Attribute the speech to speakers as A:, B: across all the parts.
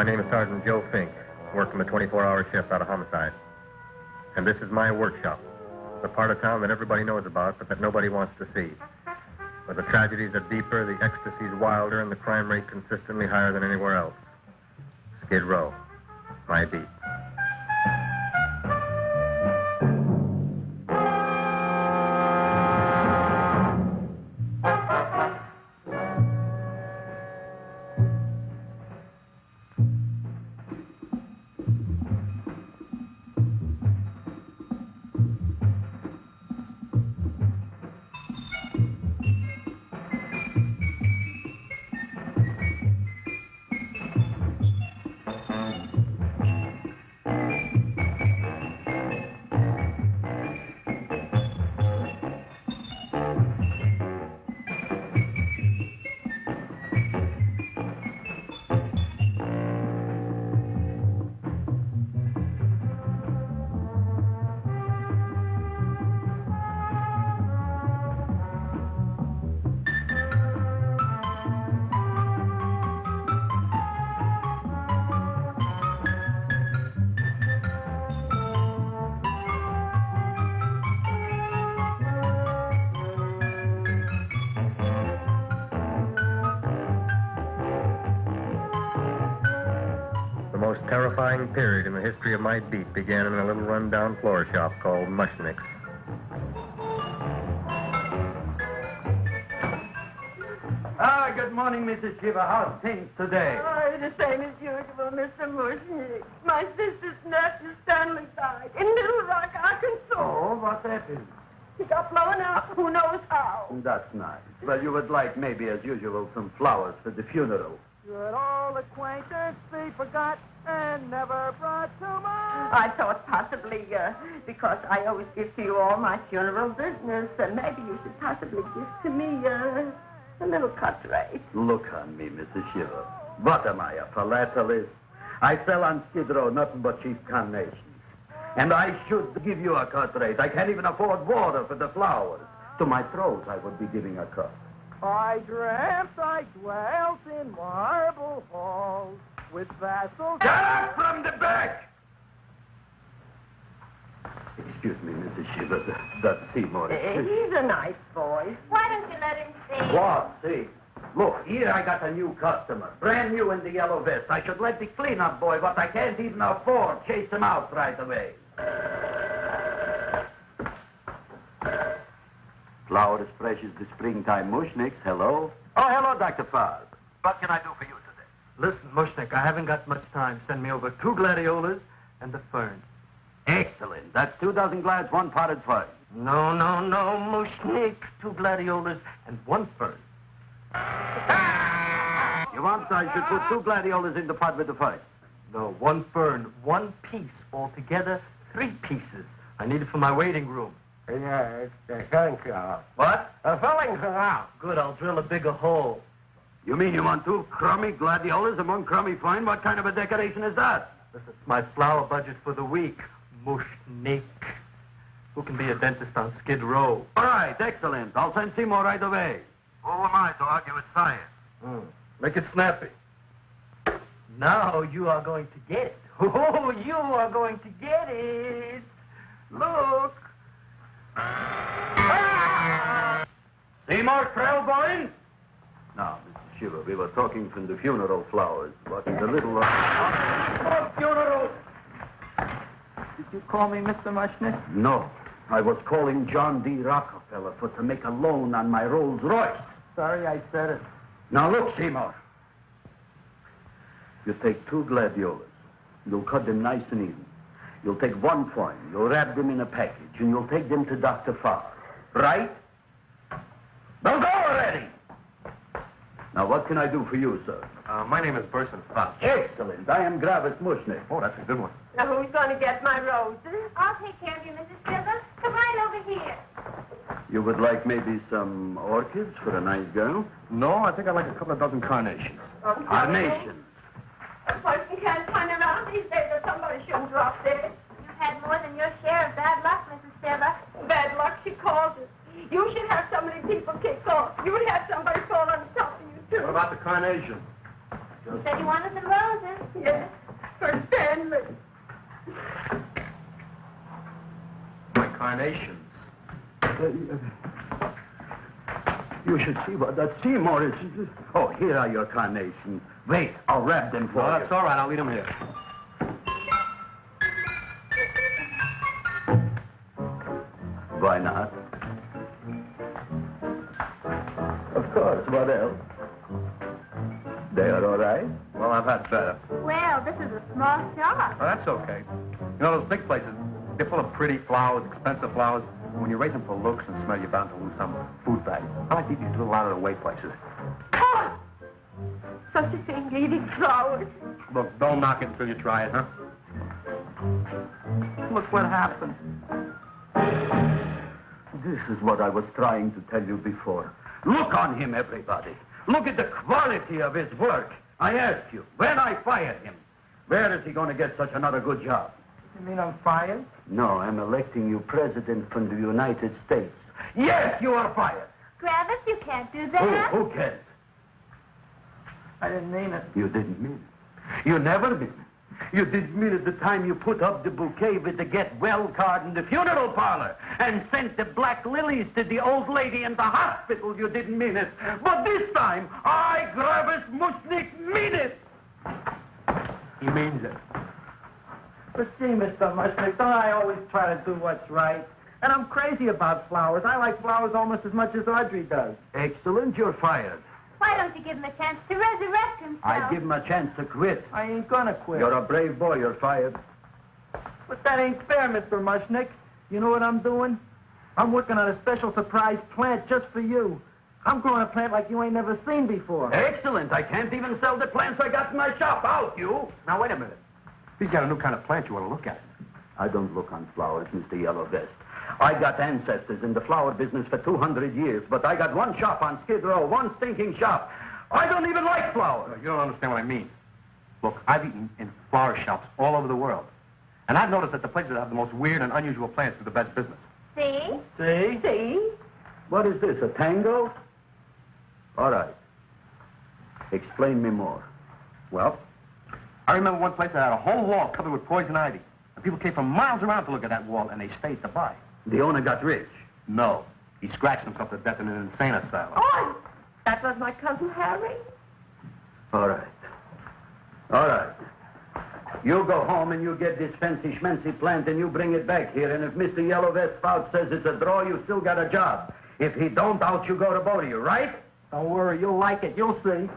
A: My name is Sergeant Joe Fink, working the 24-hour shift out of homicide. And this is my workshop, the part of town that everybody knows about, but that nobody wants to see. Where the tragedies are deeper, the ecstasy's wilder, and the crime rate consistently higher than anywhere else. Skid Row, my beat. The most terrifying period in the history of my beat began in a little run-down floor shop called Mushnick's.
B: Good morning, Mrs. Shiva. How's things today?
C: Oh, the same as usual, Mr. Mushnick. My sister's nephew, Stanley, died in Little Rock, Arkansas.
B: Oh, what happened?
C: He got blown up. Who knows how?
B: That's nice. Well, you would like, maybe as usual, some flowers for the funeral.
D: Should old acquaintance be forgot and never brought to mind?
C: I thought possibly, because I always give to you all my funeral business, maybe you should possibly give to me, a little cut rate.
B: Look on me, Mrs. Shiva. What am I, a philatelist? I sell on Skid Row nothing but cheap carnations. And I should give you a cut rate. I can't even afford water for the flowers. To my throat, I would be giving a cut.
D: I dreamt I dwelt in marble halls with vassals...
B: Get up from the back! Excuse me, Mrs. Shiva, that's Seymour.
C: He's a nice boy.
E: Why don't you let him see?
B: What? See? Look, here I got a new customer, brand new in the yellow vest. I should let the cleanup boy, but I can't even afford, chase him out right away. Flower as fresh as the springtime Mushnicks. Hello? Oh, hello, Dr. Farb. What can I do for you today?
F: Listen, Mushnick, I haven't got much time. Send me over 2 gladiolas and the fern.
B: Excellent. That's 2 dozen glads, 1 potted fern.
F: No, Mushnick. 2 gladiolas and 1 fern.
B: You want I should put 2 gladiolas in the pot with the fern?
F: No, 1 fern, 1 piece. Altogether, 3 pieces. I need it for my waiting room.
D: Yeah, thank you.
F: What?
D: A filling out.
F: Good, I'll drill a bigger hole.
B: You mean you want 2 crummy gladiolas and 1 crummy fern? What kind of a decoration is that?
F: This is my flower budget for the week. Mushnick. Who can be a dentist on Skid Row?
B: All right, excellent. I'll send Seymour right away. Who am I to argue with science?
F: Make it snappy. Now you are going to get it. Oh, you are going to get it. Look.
B: Seymour Krelboyne? Now, Mr. Shiva, we were talking from the funeral flowers. What is a little...
F: funeral!
D: Did you call me Mr. Mushnick?
B: No. I was calling John D. Rockefeller to make a loan on my Rolls Royce.
D: Sorry I said it.
B: Now, look, Seymour. You take 2 gladiolas. You'll cut them nice and even. You'll take 1 fern. You'll wrap them in a package, and you'll take them to Dr. Farb. Right? Now go already! Now, what can I do for you, sir?
A: My name is Burson Fouch.
B: Excellent. I am Gravis Mushnick.
A: Oh, that's a good one.
C: Now, who's going to get my roses?
E: I'll take care of you, Mrs. Shiva. Come right over here.
B: You would like maybe some orchids for a nice girl?
A: No, I think I'd like a couple of dozen carnations.
B: Carnations.
C: A person can't turn around these days that somebody shouldn't drop dead.
E: You've had more than your share of bad luck, Mrs. Shiva.
C: Bad luck, she calls it. You should have so many people kicked off. You would have somebody fall on top of you, too.
A: What about the carnation?
E: You said you wanted some roses.
C: Yes, for Stanley.
G: My carnations.
B: You should see what that Seymour is. Oh, here are your carnations. Wait, I'll wrap them for
G: Oh,
B: you.
G: that's all right. I'll leave them here.
B: Why not? Of course, what else? They are all right?
G: Well, I've had better.
E: Well, this is a small shop.
G: Well, that's okay. You know, those big places, they're full of pretty flowers, expensive flowers. When you raise them for looks and smell, you're bound to lose some food value. I like these little out-of-the-way places.
C: Oh, such a thing, eating flowers.
G: Look, don't knock it until you try it, huh?
F: Look what happened.
B: This is what I was trying to tell you before. Look on him, everybody. Look at the quality of his work. I asked you, when I fired him, where is he going to get such another good job?
F: You mean I'm fired?
B: No, I'm electing you president from the United States. Yes, you are fired.
E: Gravis, you can't do that.
B: Who cares?
F: I didn't mean it.
B: You didn't mean it. You never mean it. You didn't mean it the time you put up the bouquet with the get well card in the funeral parlor and sent the black lilies to the old lady in the hospital. You didn't mean it. But this time, I, Gravis Mushnick, mean it.
G: He means it.
F: But see, Mr. Mushnick, don't I always try to do what's right? And I'm crazy about flowers. I like flowers almost as much as Audrey does.
B: Excellent, you're fired.
E: Why don't you give him a chance to resurrect himself?
B: I give him a chance to quit.
F: I ain't gonna quit.
B: You're a brave boy, you're fired.
F: But that ain't fair, Mr. Mushnick. You know what I'm doing? I'm working on a special surprise plant just for you. I'm growing a plant like you ain't never seen before.
B: Excellent. I can't even sell the plants I got in my shop. Out, you.
G: Now, wait a minute. He's got a new kind of plant you want to look at.
B: I don't look on flowers, Mr. Yellow Vest. I got ancestors in the flower business for 200 years, but I got one shop on Skid Row, one stinking shop. I don't even like flowers.
G: You don't understand what I mean. Look, I've eaten in flower shops all over the world. And I've noticed that the places that have the most weird and unusual plants do the best business.
E: See?
F: See?
C: See?
B: What is this, a tango? All right. Explain me more.
G: Well, I remember one place that had a whole wall covered with poison ivy. And people came from miles around to look at that wall, and they stayed to buy.
B: The owner got rich.
G: No. He scratched himself to death in an insane asylum.
C: Oh, that was my cousin Harry.
B: All right. All right. You go home and you get this fancy schmancy plant and you bring it back here. And if Mr. Yellow Vest Fouch says it's a draw, you still got a job. If he don't, out you go to both of you, right?
F: Don't worry, you'll like it. You'll see.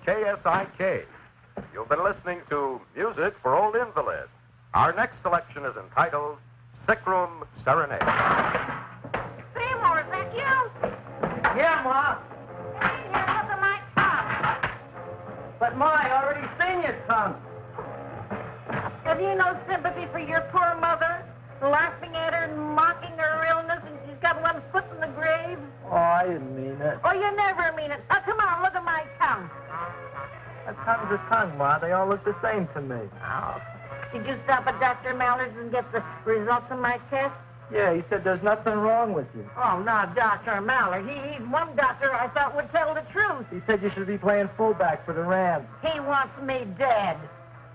H: KSIK. You've been listening to Music for Old Invalids. Our next selection is entitled Sick Room Serenade.
E: Seymour, is that you?
F: Yeah, Ma.
E: Hey, here, look at my tongue.
F: But, Ma, I already seen your tongue.
E: Have you no sympathy for your poor mother? Laughing at her and mocking her illness, and she's got one foot in the grave?
F: Oh, I didn't mean it.
E: Oh, you never mean it. Now, come on, look at my tongue.
F: A tongue's a tongue, Ma. They all look the same to me.
E: Oh, did you stop at Dr. Mallard's and get the results of my test?
F: Yeah, he said there's nothing wrong with you.
E: Oh, now, Dr. Mallard. He's one doctor I thought would tell the truth.
F: He said you should be playing fullback for the Rams.
E: He wants me dead.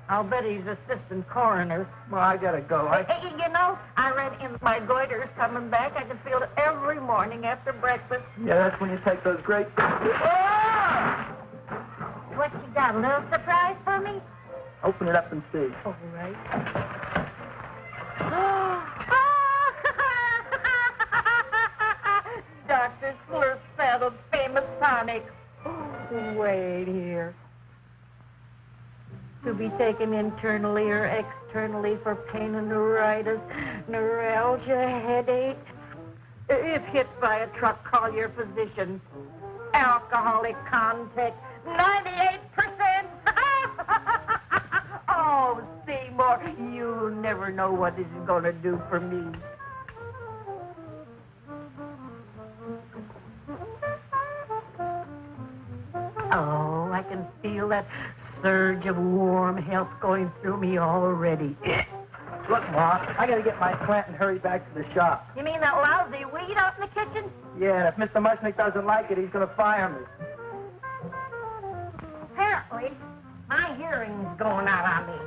E: I'll bet he's assistant coroner.
F: Well, I gotta go.
E: Hey, you know, I read in my goiter's coming back. I can feel it every morning after breakfast.
F: Yeah, that's when you take those great...
E: Oh! What you got, a little surprise for me?
F: Open it up and see.
E: All right. Dr. Slurp saddled famous tonic. Wait here. To be taken internally or externally for pain and neuritis, neuralgia, headache. If hit by a truck, call your physician. Alcoholic contact, 98%. Oh, Seymour, you never know what this is going to do for me. Oh, I can feel that surge of warm health going through me already.
F: Look, Ma, I gotta get my plant and hurry back to the shop.
E: You mean that lousy weed out in the kitchen?
F: Yeah, and if Mr. Mushnick doesn't like it, he's gonna fire me.
E: Apparently, my hearing's going out on me.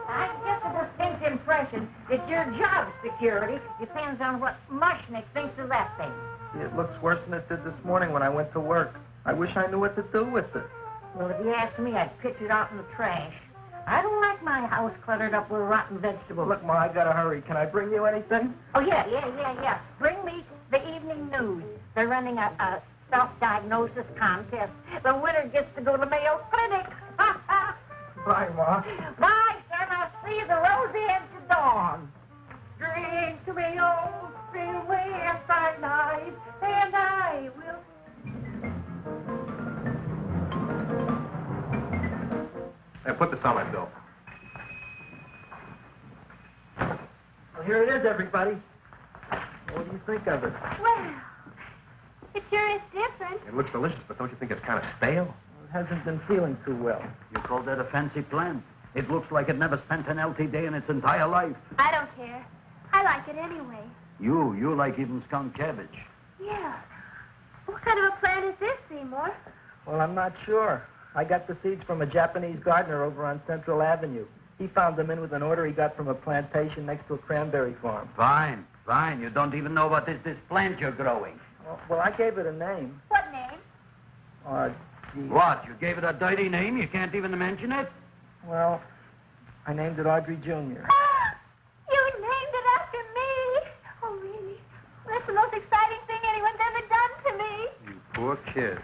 E: I get the distinct impression that your job security depends on what Mushnick thinks of that thing.
F: See, it looks worse than it did this morning when I went to work. I wish I knew what to do with it.
E: Well, if you ask me, I'd pitch it out in the trash. I don't like my house cluttered up with rotten vegetables.
F: Look, Ma, I gotta hurry. Can I bring you anything?
E: Oh, yeah. Bring me the evening news. They're running a self-diagnosis contest. The winner gets to go to Mayo Clinic.
F: Bye, Ma.
E: Bye, son. I'll see you the rosy edge of dawn. Drink to me, old freeway by night, and I will...
G: Hey, put this on my bill.
F: Well, here it is, everybody. What do you think of it?
I: Well, it sure is different.
G: It looks delicious, but don't you think it's kind of stale?
F: It hasn't been feeling too well.
B: You call that a fancy plant? It looks like it never spent an LT day in its entire life.
I: I don't care. I like it anyway.
B: You like even skunk cabbage.
I: Yeah. What kind of a plant is this, Seymour?
F: Well, I'm not sure. I got the seeds from a Japanese gardener over on Central Avenue. He found them in with an order he got from a plantation next to a cranberry farm.
B: Fine. You don't even know what is this plant you're growing.
F: Well, I gave it a name.
I: What name?
F: Gee.
B: What? You gave it a dirty name? You can't even mention it?
F: Well, I named it Audrey Jr.
I: You named it after me. Oh, really? That's the most exciting thing anyone's ever done to me.
G: You poor kid.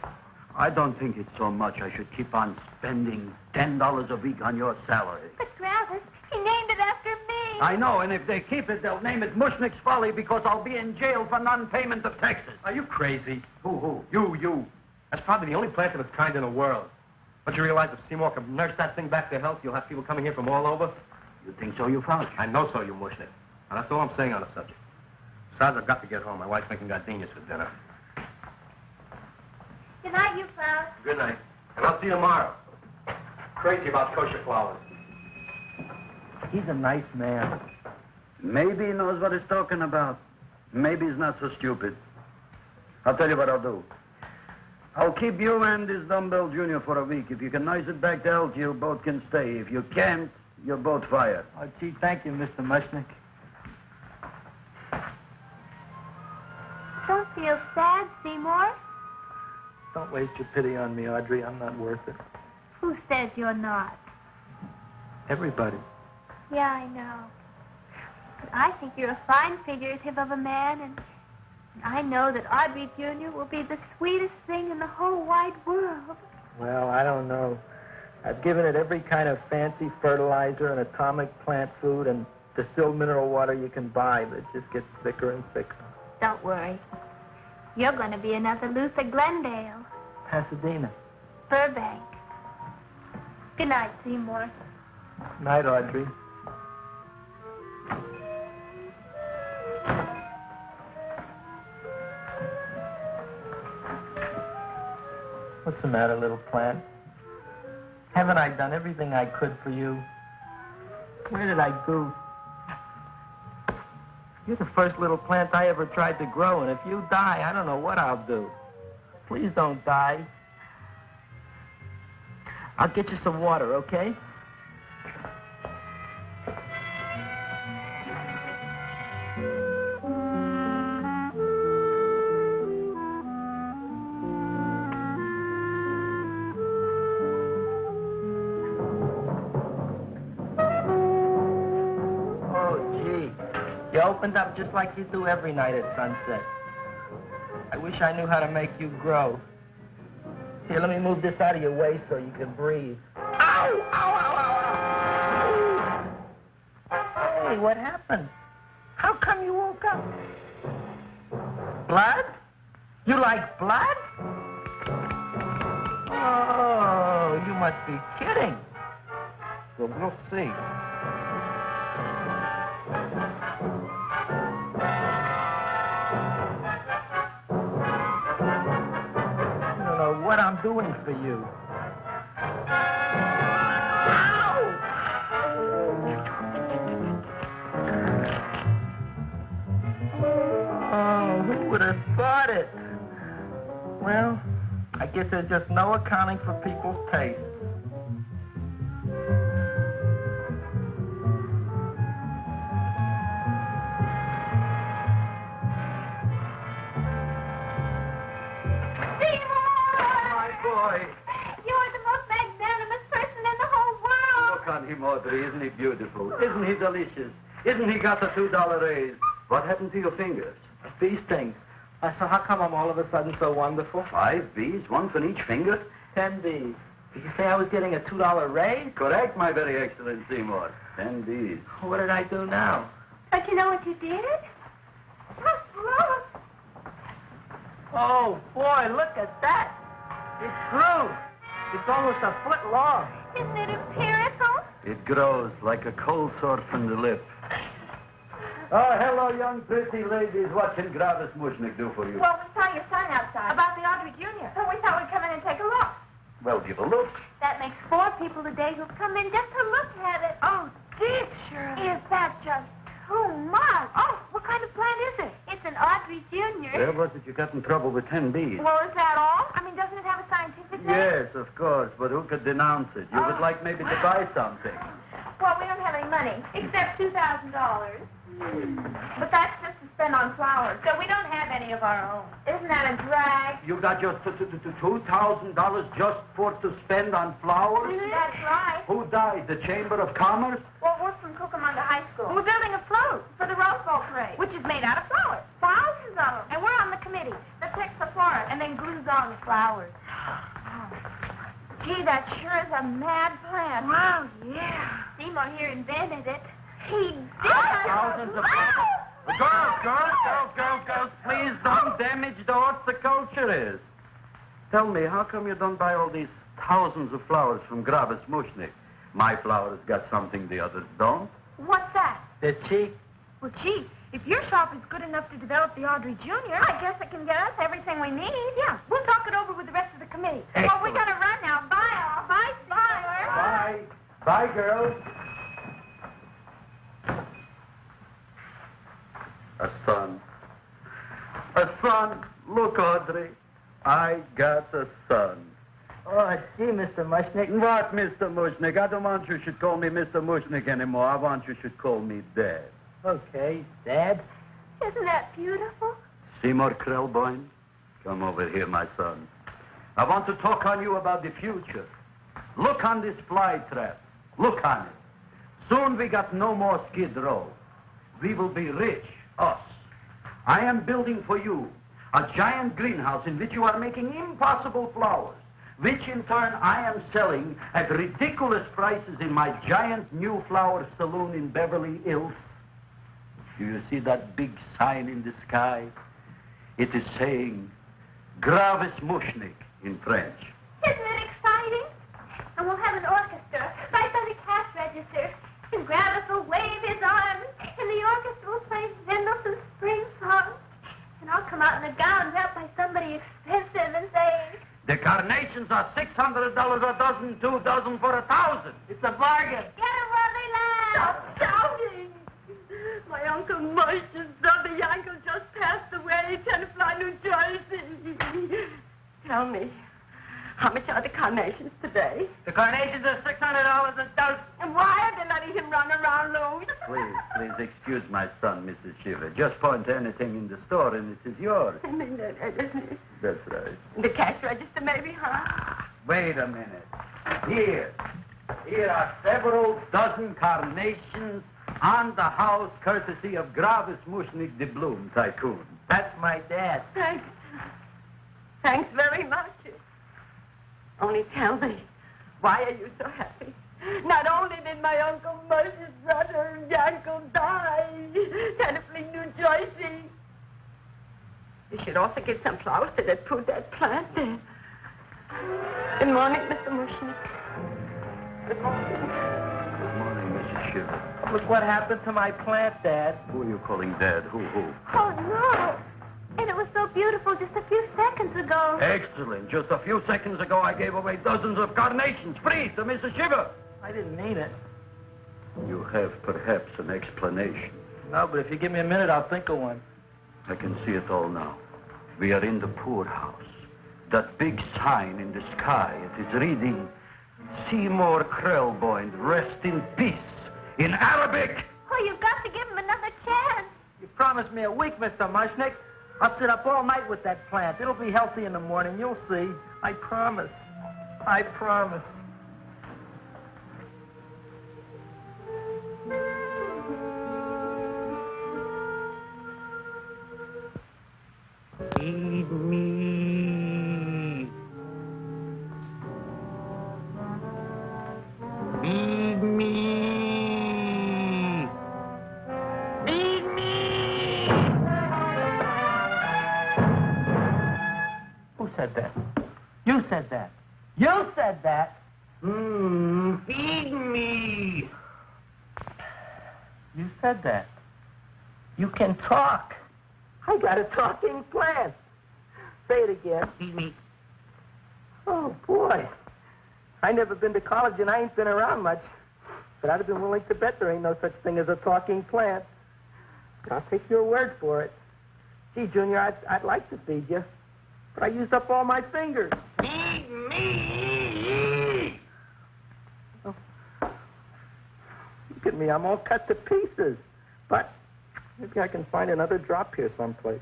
B: I don't think it's so much I should keep on spending $10 a week on your salary.
I: But Gravis, he named it after me.
B: I know, and if they keep it, they'll name it Mushnick's Folly because I'll be in jail for non-payment of taxes.
G: Are you crazy?
B: Who?
G: You. That's probably the only plant of its kind in the world. Don't you realize if Seymour can nurse that thing back to health, you'll have people coming here from all over?
B: You think so, you Fouch?
G: I know so, you Mushnick. And that's all I'm saying on the subject. Besides, I've got to get home. My wife's making gardenias for dinner.
I: Good night, you Fouch.
G: Good night. And I'll see you tomorrow. Crazy about kosher flowers.
F: He's a nice man.
B: Maybe he knows what he's talking about. Maybe he's not so stupid. I'll tell you what I'll do. I'll keep you and this dumbbell junior for a week. If you can nurse it back to health, you both can stay. If you can't, you're both fired.
F: Oh, gee, thank you, Mr. Mushnick.
I: Don't feel sad, Seymour.
F: Don't waste your pity on me, Audrey. I'm not worth it.
I: Who says you're not?
F: Everybody.
I: Yeah, I know. But I think you're a fine figurative of a man, and I know that Audrey Jr. will be the sweetest thing in the whole wide world.
F: Well, I don't know. I've given it every kind of fancy fertilizer and atomic plant food and distilled mineral water you can buy, but it just gets thicker and thicker.
I: Don't worry. You're going to be another Luther Glendale.
F: Pasadena.
I: Burbank. Good night, Seymour.
F: Night, Audrey. What's the matter, little plant? Haven't I done everything I could for you? Where did I goof? You're the first little plant I ever tried to grow, and if you die, I don't know what I'll do. Please don't die. I'll get you some water, okay? You opened up just like you do every night at sunset. I wish I knew how to make you grow. Here, let me move this out of your way so you can breathe. Ow! Ow, ow, ow, ow! Hey, what happened? How come you woke up? Blood? You like blood? Oh, you must be kidding. Well, we'll see. what I'm doing for you. Oh, who would have thought it? Well, I guess there's just no accounting for people's taste.
B: Audrey, isn't he beautiful? Isn't he delicious? Isn't he got the $2 raise? What happened to your fingers?
F: These things. So how come I'm all of a sudden so wonderful?
B: 5 B's, one for each finger?
F: 10 B's. Did you say I was getting a $2 raise?
B: Correct, my very excellent Seymour. 10 B's.
F: What did I do now?
I: Don't you know what you did?
F: Oh, boy, look at that. It grew. It's almost a foot long.
I: Isn't it empirical?
B: It grows like a cold sore from the lip. Oh, hello, young pretty ladies. What can Gravis Mushnick do for you?
C: Well, we saw your son outside. About the Audrey Jr. So we thought we'd come in and take a look.
B: Well, give a look.
I: That makes 4 people today who've come in just to look at it. Oh, dear, Shirley. Is that just too much? Oh, what kind of plant is it? It's an Audrey Jr.
B: Well, what did you get in trouble with 10 B's?
C: Well, is that all? I mean, doesn't it have a scientific name?
B: Yes, of course, but who could denounce it? You would like maybe to buy something.
C: Well, we don't have any money, except $2,000. But that's just to spend on flowers. So we don't have any of our own. Isn't that a drag?
B: You got just $2,000 just to spend on flowers?
C: That's right.
B: Who died? The Chamber of Commerce?
C: Well, we're from Cucamonga High School. We're building a float for the Rose Bowl parade, which is made out of flowers. Thousands of them. And we're on the committee that picks the florist and then glues on the flowers. Gee, that sure is a mad plan.
I: Wow, yeah. Seymour here invented it.
C: He did.
B: Thousands of girls, please don't damage the horticulture is. Tell me, how come you don't buy all these thousands of flowers from Gravis Mushnick? My flowers got something the others don't.
C: What's that?
F: They're cheap.
C: Well, gee, if your shop is good enough to develop the Audrey Jr., I guess it can get us everything we need. Yeah, we'll talk it over with the rest of the committee.
B: Excellent.
C: Well, we gotta run now. Bye, all. Bye, Seymour.
B: Bye. Bye, girls. A son. A son. Look, Audrey. I got a son.
F: Oh, gee, Mr. Mushnick.
B: What, Mr. Mushnick? I don't want you should call me Mr. Mushnick anymore. I want you should call me Dad.
F: Okay, Dad.
I: Isn't that beautiful?
B: Seymour Krelboyne, come over here, my son. I want to talk on you about the future. Look on this flytrap. Look on it. Soon we got no more Skid Row. We will be rich, us. I am building for you a giant greenhouse in which you are making impossible flowers, which in turn I am selling at ridiculous prices in my giant new flower saloon in Beverly Hills. Do you see that big sign in the sky? It is saying, Gravis Mushnick in French.
I: Isn't it exciting? And we'll have an orchestra right by the cash register. And Gravis will wave his arms, and the orchestra will play Mendelssohn's spring song. And I'll come out in a gown wrapped by somebody expensive and say,
B: The carnations are $600 a dozen, 2 dozen for 1,000.
F: It's a bargain.
I: get 'em where they land.
C: Stop shouting. My Uncle Moshe's brother Yankel just passed away in Tenafly, New Jersey. Tell me, how much are the carnations today?
F: The carnations are $600 a dozen.
C: And why are they letting him run around loose?
B: Please excuse my son, Mrs. Shiva. Just point to anything in the store and it is yours.
C: I mean,
B: That's right.
C: the cash register maybe, huh?
B: Wait a minute. Here are several dozen carnations on the house courtesy of Gravis Mushnick, the Bloom Tycoon.
F: That's my dad.
C: Thanks. Thanks very much. Only tell me, why are you so happy? Not only did my Uncle Moshe's brother Yankel die, Tenafly, New Jersey. You should also get some flowers to that put that plant there. Good morning, Mr. Mushnick. Good morning.
B: Good morning, Mrs. Shiva.
F: Look what happened to my plant, Dad.
B: Who are you calling Dad? Who?
I: Oh, no. And it was so beautiful just a few seconds
C: ago.
B: Excellent. Just a few seconds ago, I gave away dozens of carnations free to Mrs. Shiva.
F: I didn't mean it.
B: You have perhaps an explanation.
F: No, but if you give me a minute, I'll think of one.
B: I can see it all now. We are in the poorhouse. That big sign in the sky, it is reading, Seymour Krelboyne, rest in peace, in Arabic.
I: Oh, you've got to give him another chance.
F: You promised me a week, Mr. Mushnick. I'll sit up all night with that plant. It'll be healthy in the morning. You'll see. I promise. I promise.
B: Feed me. Feed me. Feed me.
F: Who said that? You said that. You said that.
B: Feed me.
F: You said that. You can talk. I got a talking plant. Say it again.
B: Feed me.
F: Oh, boy. I never been to college and I ain't been around much. But I'd have been willing to bet there ain't no such thing as a talking plant. I'll take your word for it. Gee, Junior, I'd like to feed you. But I used up all my fingers.
B: Feed me.
F: Oh. Look at me. I'm all cut to pieces. But maybe I can find another drop here someplace.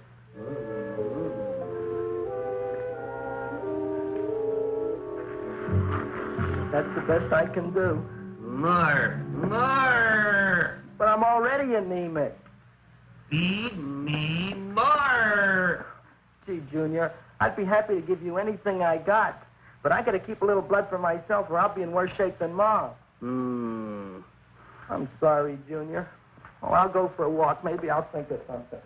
F: That's the best I can do.
B: More.
F: But I'm already anemic.
B: Feed me more.
F: Gee, Junior, I'd be happy to give you anything I got. But I got to keep a little blood for myself or I'll be in worse shape than Mom. I'm sorry, Junior. Oh, I'll go for a walk. Maybe I'll think of something.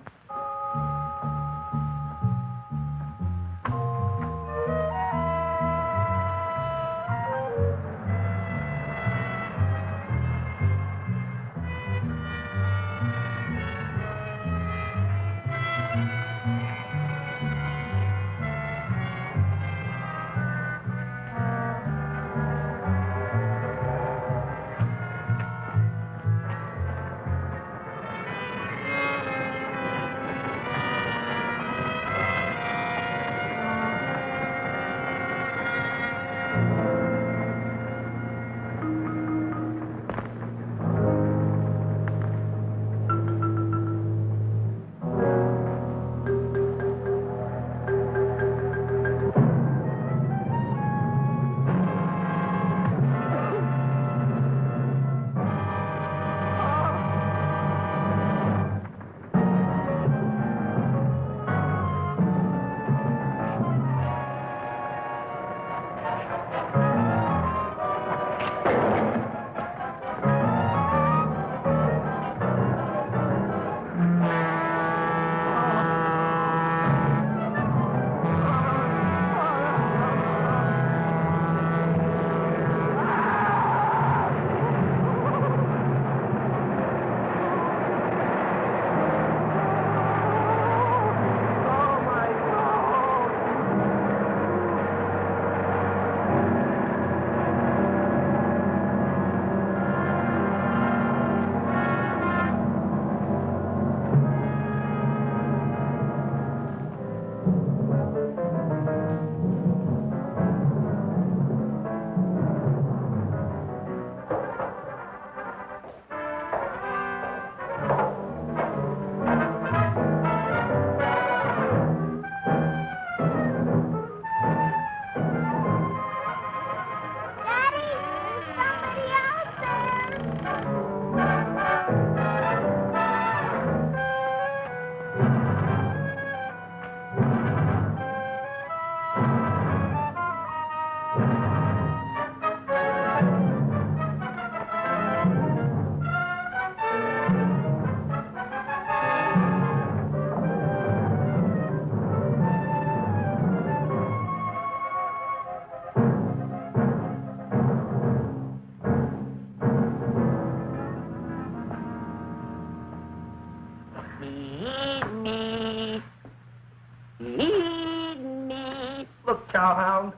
F: cowhound.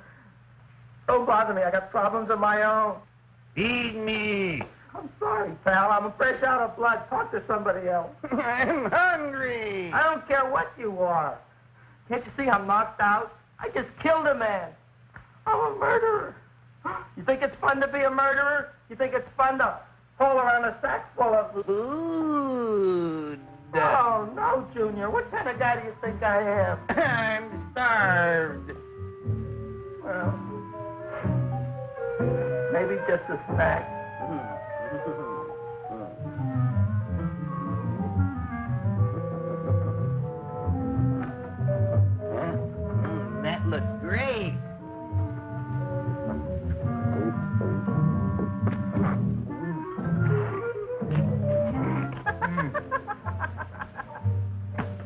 F: Don't bother me. I got problems of my own.
B: Feed me.
F: I'm sorry, pal. I'm fresh out of blood. Talk to somebody else.
D: I'm hungry.
F: I don't care what you are. Can't you see I'm knocked out? I just killed a man. I'm a murderer. You think it's fun to be a murderer? You think it's fun to haul around a sack full of
D: Food.
F: Oh, no, Junior. What kind of guy do you think I am?
D: I'm starved.
F: Well, maybe just a snack.
D: That looks great.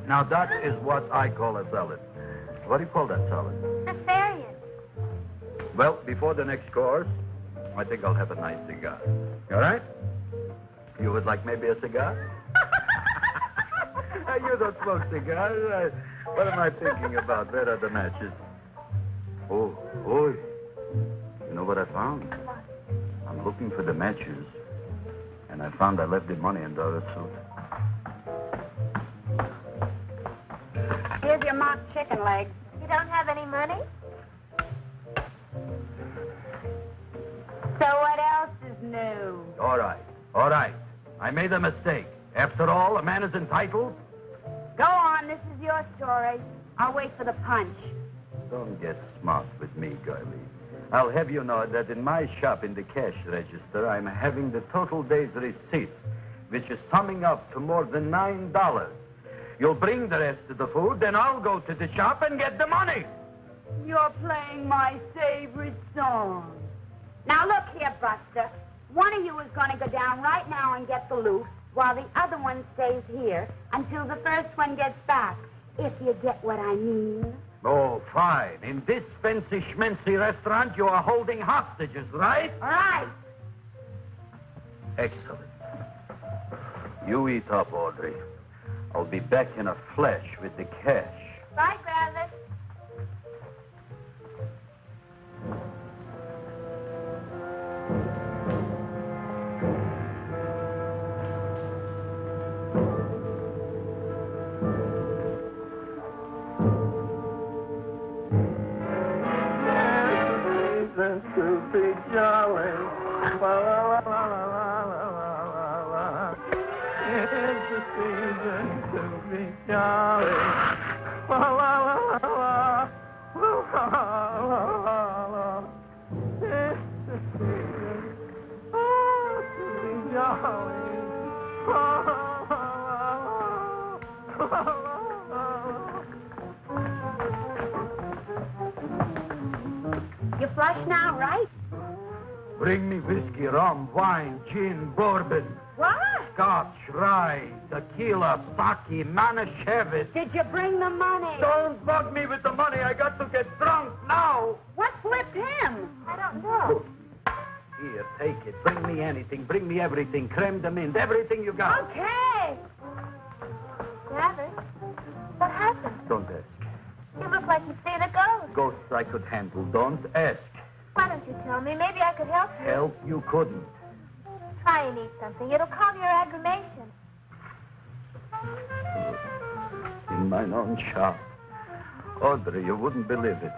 B: Now, that is what I call a salad. What do you call that salad?
I: Asparagus.
B: Well, before the next course, I think I'll have a nice cigar. All right? You would like maybe a cigar? You don't smoke cigars. What am I thinking about? Where are the matches? Oh, you know what I found? I'm looking for the matches, and I found I left the money in the other suit.
E: Here's your mock chicken leg.
I: You don't have any money?
E: So what else is new?
B: All right. I made a mistake. After all, a man is entitled.
E: Go on, this is your story. I'll wait for the punch.
B: Don't get smart with me, girlie. I'll have you know that in my shop in the cash register, I'm having the total day's receipt, which is summing up to more than $9. You'll bring the rest of the food, then I'll go to the shop and get the money.
E: You're playing my favorite song. Now look here, Buster. One of you is going to go down right now and get the loot, while the other one stays here until the first one gets back, if you get what I mean.
B: Oh, fine. In this fancy schmancy restaurant, you are holding hostages, right?
E: All right.
B: Excellent. You eat up, Audrey. I'll be back in a flash with the cash.
I: Bye, Gravis.
F: To be jolly. La, la, la, la, la, la, la. It's the season to be jolly. La, la, la, la, la. La, la, la. It's the season to be jolly. La, la, la, la, la.
E: You flush now, right?
B: Bring me whiskey, rum, wine, gin, bourbon.
E: What?
B: Scotch, rye, tequila, sake, Manischewitz.
E: Did you bring the money?
B: Don't bug me with the money. I got to get drunk now.
E: What flipped him?
I: I don't know.
B: Here, take it. Bring me anything. Bring me everything. Creme de menthe. Everything you got.
E: Okay.
I: Gravis, what happened?
B: Don't ask.
I: You look like you've seen a ghost.
B: Ghosts I could handle. Don't ask.
I: Why don't you tell me? Maybe I could help you.
B: Help you couldn't.
I: Try and eat something. It'll calm your aggravation.
B: In mine own shop. Audrey, you wouldn't believe it.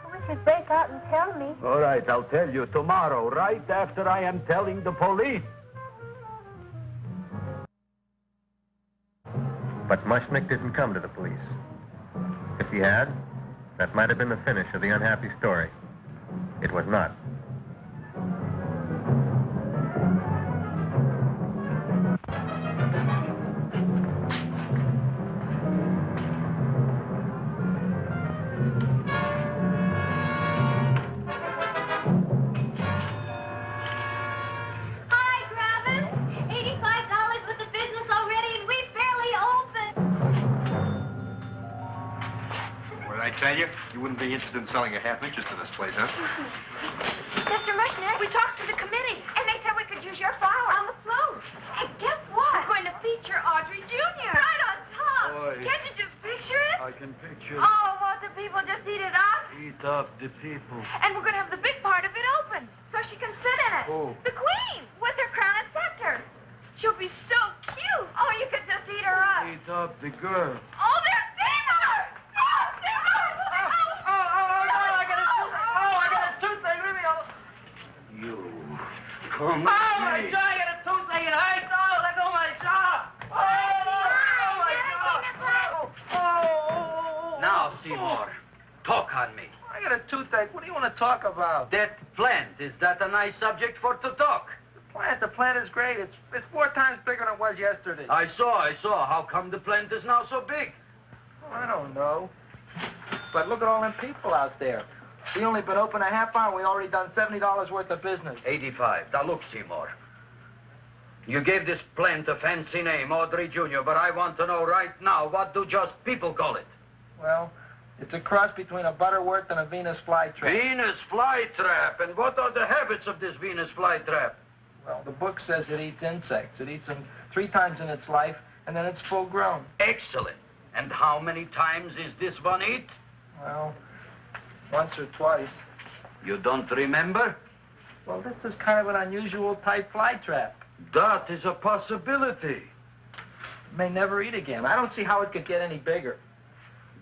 I: I wish you'd break out and tell me.
B: All right, I'll tell you tomorrow, right after I am telling the police.
A: But Mushnick didn't come to the police. If he had, that might have been the finish of the unhappy story. It was not.
I: Hi, Gravis. $85 with the business already, and we barely opened.
G: What did I tell you? You wouldn't be interested in selling a half interest in this place, huh?
I: Mr. Mushnick, we talked to the committee, and they said we could use your flower on the float. And guess what? We're going to feature Audrey Jr. Right on top.
B: Boy.
I: Can't you just picture it?
B: I can picture
I: Oh, won't the people just eat it up?
B: Eat Eat up the people.
J: And we're going to have the big part of it open, so she can sit in it.
B: Who?
J: The queen, with her crown and scepter. She'll be so cute. Oh, you could just eat her up.
B: Eat up the girl.
J: Oh, there's Seymour! No, Seymour!
F: I got a toothache. Leave me alone.
B: You. Come
F: My jaw, I got a toothache and I saw let go of my jaw.
B: Now, Seymour, talk on me.
F: I got a toothache. What do you want to talk about?
B: That plant, is that a nice subject for to talk?
F: The plant is great. It's 4 times bigger than it was yesterday.
B: I saw. How come the plant is now so big?
F: I don't know. But look at all them people out there. We only been open a half hour. We already done $70 worth of business.
B: 85. Now, look, Seymour. You gave this plant a fancy name, Audrey Jr., but I want to know right now, what do just people call it?
F: Well, it's a cross between a butterwort and a Venus flytrap.
B: Venus flytrap. And what are the habits of this Venus flytrap?
F: Well, the book says it eats insects. It eats them 3 times in its life, and then it's full grown.
B: Excellent. And how many times is this one eat?
F: Well, once or twice.
B: You don't remember?
F: Well, this is kind of an unusual type flytrap.
B: That is a possibility.
F: It may never eat again. I don't see how it could get any bigger.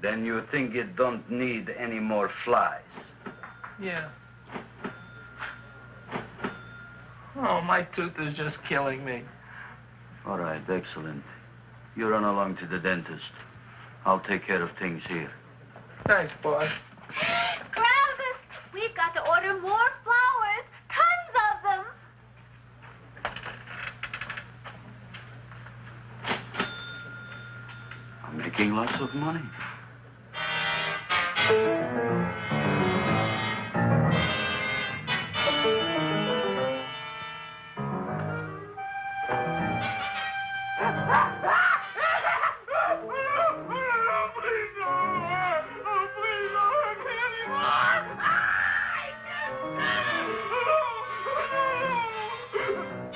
B: Then you think it don't need any more flies?
F: Yeah. Oh, my tooth is just killing me.
B: All right, excellent. You run along to the dentist. I'll take care of things here.
F: Thanks, boy.
I: Gravis, we've got to order more flowers. Tons of them.
B: I'm making lots of money.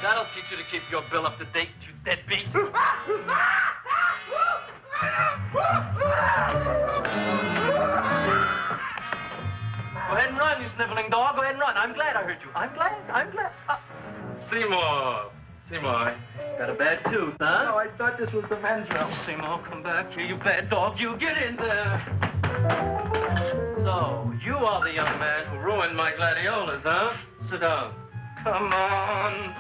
F: That'll teach you to keep your bill up to date, you deadbeat. Go ahead and run, you sniveling dog. Go ahead and run. I'm glad I heard you. I'm glad.
K: Seymour, got a bad tooth, huh?
F: No, I thought this was the men's room.
K: Seymour, come back here, you bad dog. You get in there. So, you are the young man who ruined my gladiolas, huh? Sit down. Come on.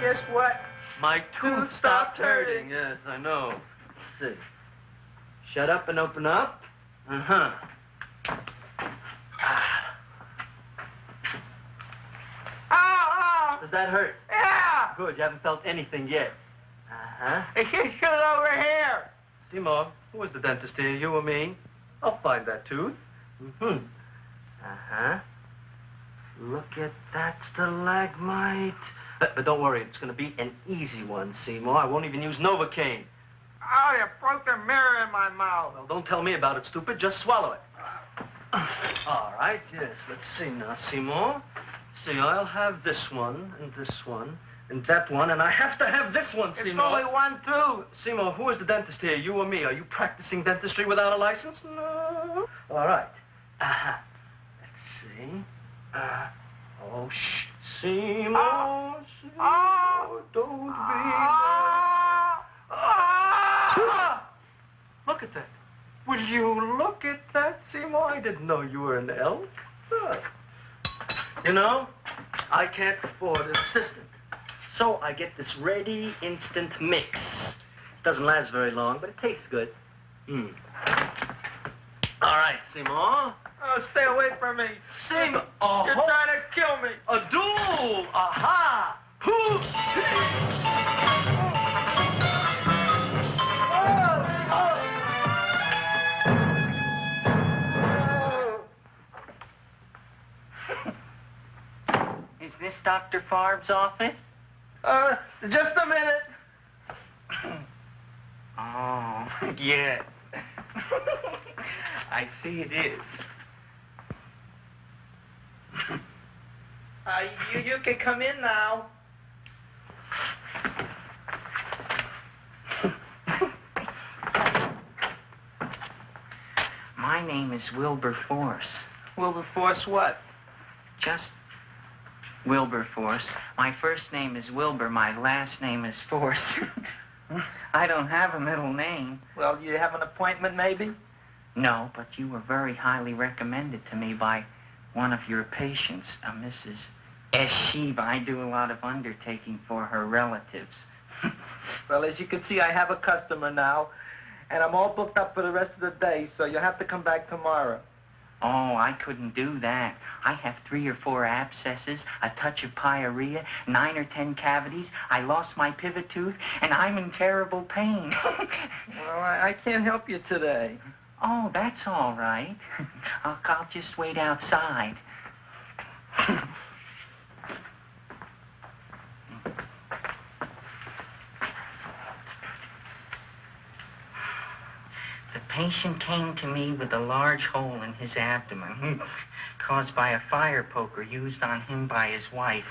F: Guess what?
K: My tooth stopped hurting. Yes, I know. Let's see. Shut up and open up. Uh-huh. Does that hurt?
F: Yeah!
K: Good, you haven't felt anything yet. Uh-huh.
F: You should it over here.
K: Seymour, who is the dentist here, you or me? I'll find that tooth. Mm-hmm. Uh-huh. Look at that stalagmite. But don't worry, it's going to be an easy one, Seymour. I won't even use Novocaine.
F: Oh, you broke the mirror in my mouth.
K: Well, don't tell me about it, stupid. Just swallow it. All right, yes. Let's see now, Seymour. See, I'll have this one, and that one, and I have to have this one, Seymour.
F: It's only one tooth.
K: Seymour, who is the dentist here, you or me? Are you practicing dentistry without a license? No. All right. Let's see. Oh, shh. Seymour, Seymour, don't be Look at that. Will you look at that, Seymour? I didn't know you were an elk. You know, I can't afford an assistant. So I get this ready instant mix. Doesn't last very long, but it tastes good. All right, Seymour.
F: Oh, stay away from me.
K: Seymour.
F: You're trying to kill me.
K: A duel. Aha.
L: Is this Dr. Farb's office?
F: Just a minute.
L: Oh, yes. I see it is.
F: You can come in now.
L: My name is Wilberforce.
F: Wilberforce what?
L: Just Wilberforce. My first name is Wilbur. My last name is Force. I don't have a middle name.
F: Well, you have an appointment, maybe?
L: No, but you were very highly recommended to me by one of your patients, a Mrs. S. Shiva. I do a lot of undertaking for her relatives.
F: Well, as you can see, I have a customer now, and I'm all booked up for the rest of the day, so you'll have to come back tomorrow.
L: Oh, I couldn't do that. I have 3 or 4 abscesses, a touch of pyorrhea, 9 or 10 cavities. I lost my pivot tooth, and I'm in terrible pain.
F: Well, I can't help you today.
L: Oh, that's all right. I'll just wait outside. The patient came to me with a large hole in his abdomen, caused by a fire poker used on him by his wife.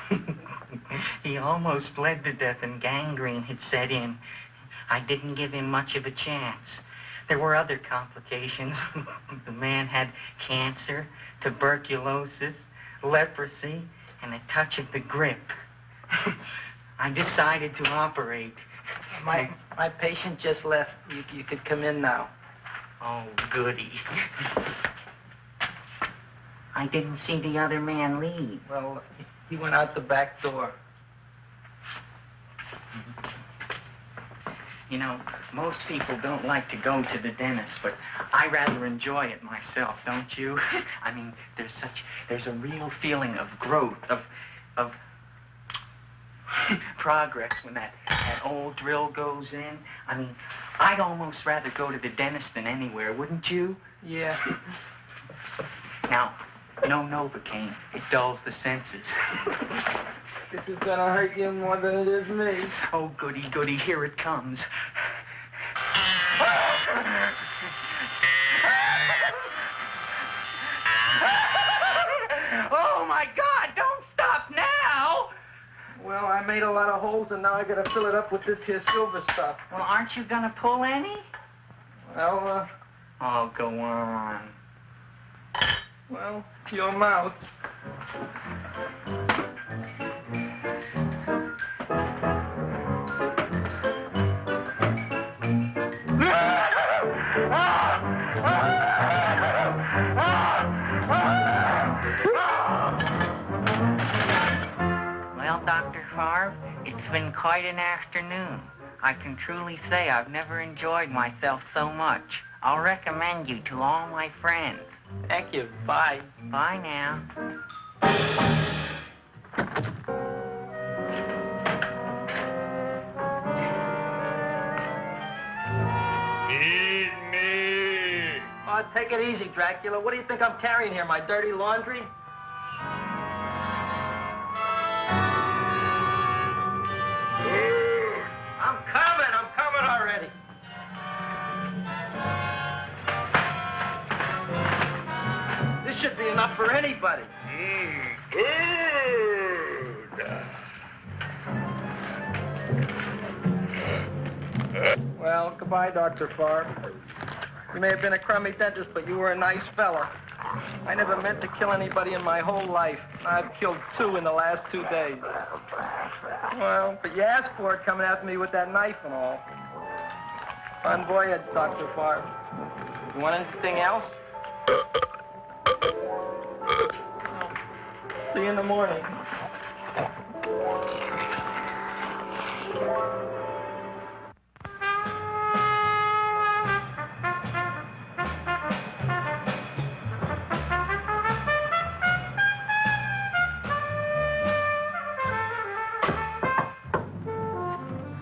L: He almost bled to death and gangrene had set in. I didn't give him much of a chance. There were other complications. The man had cancer, tuberculosis, leprosy, and a touch of the grip. I decided to operate.
F: My patient just left. You could come in now.
L: Oh, goody. I didn't see the other man leave.
F: Well, he went out the back door.
L: You know, most people don't like to go to the dentist, but I rather enjoy it myself, don't you? I mean, there's a real feeling of growth, of progress when that old drill goes in. I mean, I'd almost rather go to the dentist than anywhere, wouldn't you?
F: Yeah.
L: Now, no Novocaine. It dulls the senses.
F: This is gonna hurt you more than it is me.
L: Oh, goody, goody, here it comes. Oh, my God, don't stop now!
F: Well, I made a lot of holes, and now I gotta fill it up with this here silver stuff.
L: Well, aren't you gonna pull any?
F: Well,
L: Oh, go on.
F: well, your mouth.
L: Well, Dr. Farb, it's been quite an afternoon. I can truly say I've never enjoyed myself so much. I'll recommend you to all my friends.
F: Thank you. Bye.
L: Bye now.
M: Feed me.
F: Oh, take it easy, Dracula. What do you think I'm carrying here, my dirty laundry? I'm coming already. This should be enough for anybody. Well, goodbye, Dr. Farb. You may have been a crummy dentist, but you were a nice fella. I never meant to kill anybody in my whole life. I've killed 2 in the last 2 days. Well, but you asked for it coming after me with that knife and all. Bon voyage, Dr. Farb. You want anything else? See you in the morning.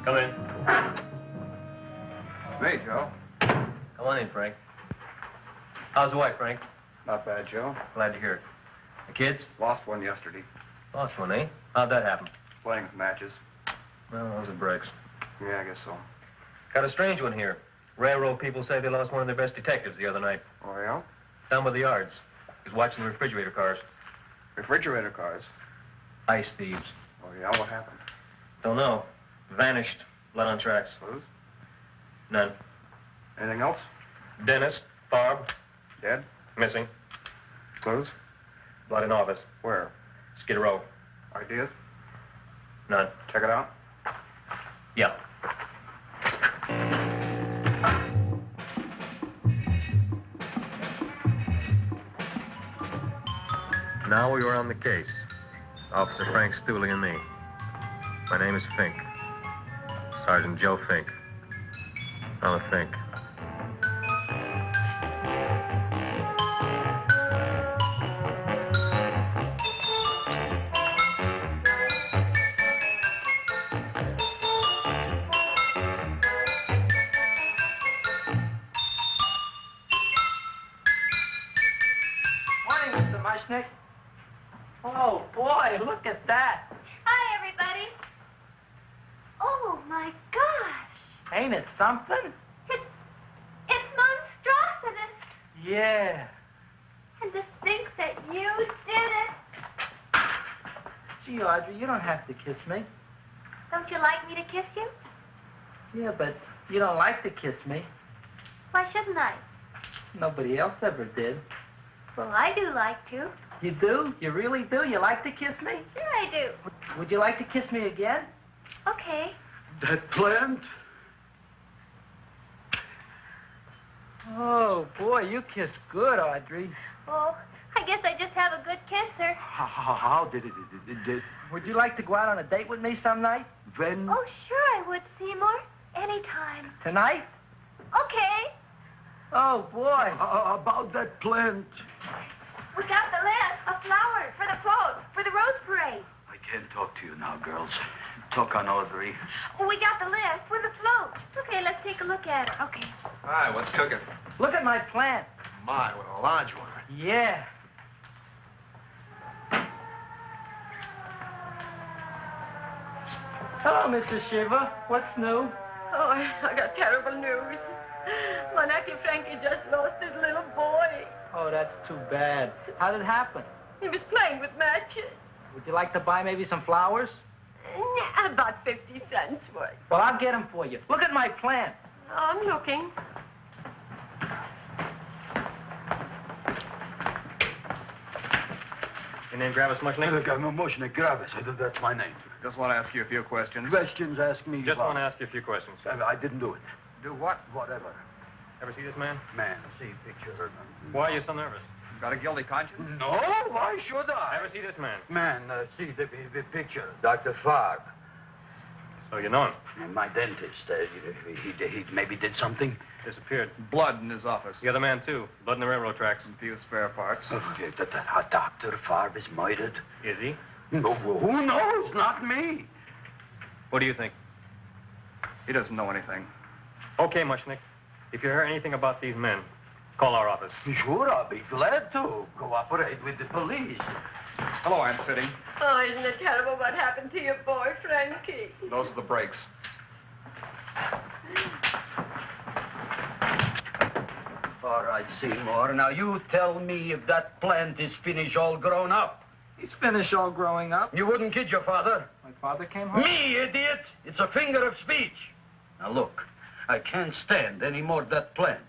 K: Come in.
G: Hey, Joe.
K: Come on in, Frank. How's the wife, Frank?
G: Not bad, Joe.
K: Glad to hear it. The kids?
G: Lost one yesterday.
K: Lost one, eh? How'd that happen?
G: Playing with matches.
K: Well, those are breaks.
G: Yeah, I guess so.
K: Got a strange one here. Railroad people say they lost one of their best detectives the other night.
G: Oh, yeah?
K: Down by the yards. He was watching the refrigerator cars.
G: Refrigerator cars?
K: Ice thieves.
G: Oh, yeah? What happened?
K: Don't know. Vanished. Blood on tracks.
G: Clues?
K: None.
G: Anything else?
K: Dennis, Farb,
G: Dead?
A: Missing.
G: Clues?
A: Blood in office.
G: Where?
A: Skid Row.
G: Ideas?
A: None.
G: Check it out.
A: Yeah. Now we were on the case. Officer Frank Stooley and me. My name is Fink. Sergeant Joe Fink. Fella Fink.
F: Morning, Mr. Mushnick. Oh, boy, look at that.
I: Hi, everybody. Oh, my gosh.
F: Ain't it something?
I: It's monstrosity.
F: Yeah.
I: And to think that you did it.
F: Gee, Audrey, you don't have to kiss me.
I: Don't you like me to kiss you?
F: Yeah, but you don't like to kiss me.
I: Why shouldn't I?
F: Nobody else ever did.
I: Well, I do like to.
F: You do? You really do? You like to kiss me?
I: Sure I do.
F: Would you like to kiss me again?
I: Okay.
B: That plant?
F: Oh, boy, you kiss good, Audrey.
I: Oh, I guess I just have a good kisser.
B: How did it?
F: Would you like to go out on a date with me some night?
B: When?
I: Oh, sure I would, Seymour. Anytime.
F: Tonight?
I: Okay.
F: Oh, boy.
B: About that plant.
I: We got the list of flowers for the float, for the rose parade.
B: I can't talk to you now, girls. Talk on Audrey.
I: Oh, we got the list for the float. Okay, let's take a look at it. Okay.
G: Hi, what's cooking?
F: Look at my plant.
G: My, what a large one.
F: Yeah. Hello, Mrs. Shiva. What's new?
C: Oh, I got terrible news. My nephew Frankie just lost his little boy.
F: Oh, that's too bad. How did it happen?
C: He was playing with matches.
F: Would you like to buy maybe some flowers?
C: About 50 cents worth.
F: Well, I'll get them for you. Look at my plant.
C: I'm looking.
A: Your name Gravis Mushnick?
B: Mushnick, Gravis. That's my name.
G: Just want to ask you a few questions.
B: Questions, ask me.
A: Just want to ask you a few questions.
B: I didn't do it.
G: Do what?
B: Whatever.
A: Ever see this man?
B: Man, see picture.
A: Why are you so nervous?
G: Got a guilty conscience?
B: No, why should I?
A: Ever see this man?
B: Man, see the picture. Dr. Farb.
A: So you know him?
B: My dentist. He maybe did something.
A: Disappeared.
G: Blood in his office.
A: The other man, too. Blood in the railroad tracks.
G: Some few spare parts.
B: Dr. Farb is murdered.
A: Is he?
B: No, who knows? Not me.
A: What do you think?
G: He doesn't know anything.
A: Okay, Mushnick. If you hear anything about these men, call our office.
B: Sure, I'll be glad to cooperate with the police.
G: Hello, Aunt Siddie.
C: Oh, isn't it terrible what happened to your boy, Frankie?
G: Those are the brakes.
B: All right, Seymour. Now, you tell me if that plant is finished all grown up.
F: He's finished all growing up.
B: You wouldn't kid your father.
F: My father came home?
B: Me, idiot! It's a figure of speech. Now, look, I can't stand any more of that plant.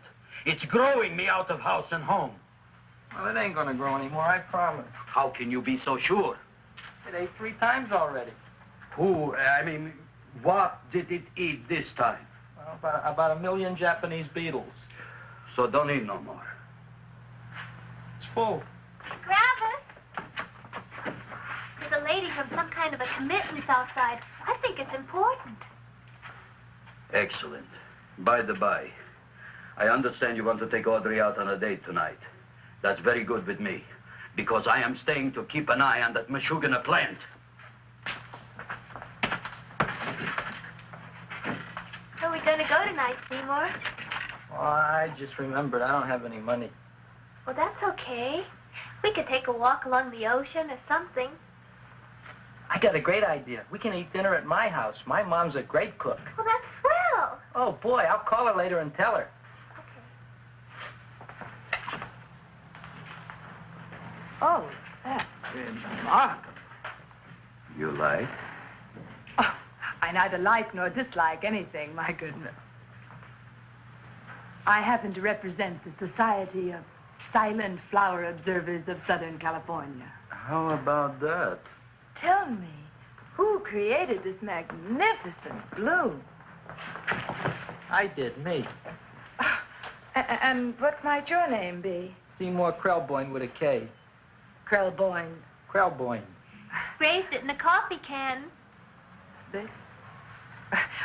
B: It's growing me out of house and home.
F: Well, it ain't gonna grow anymore, I promise.
B: How can you be so sure?
F: It ate 3 times already.
B: What did it eat this time?
F: Well, about 1 million Japanese beetles.
B: So don't eat no more.
F: It's full.
I: Gravis, there's a lady from some kind of a commitment outside. I think it's important.
B: Excellent. By the by, I understand you want to take Audrey out on a date tonight. That's very good with me, because I am staying to keep an eye on that Meshuggah plant.
I: Where are we going to go tonight, Seymour?
F: Oh, I just remembered I don't have any money.
I: Well, that's okay. We could take a walk along the ocean or something.
F: I got a great idea. We can eat dinner at my house. My mom's a great cook.
I: Well, that's swell.
F: Oh, boy, I'll call her later and tell her.
C: Oh, that's remarkable.
B: You like?
C: Oh, I neither like nor dislike anything, my goodness. I happen to represent the Society of
N: silent flower observers of Southern California.
F: How about that?
N: Tell me, who created this magnificent bloom?
F: I did, me.
N: And what might your name be?
F: Seymour Krelboyne with a K.
N: Krelboyne.
F: Krelboyne.
I: Raised it in a coffee can.
N: This?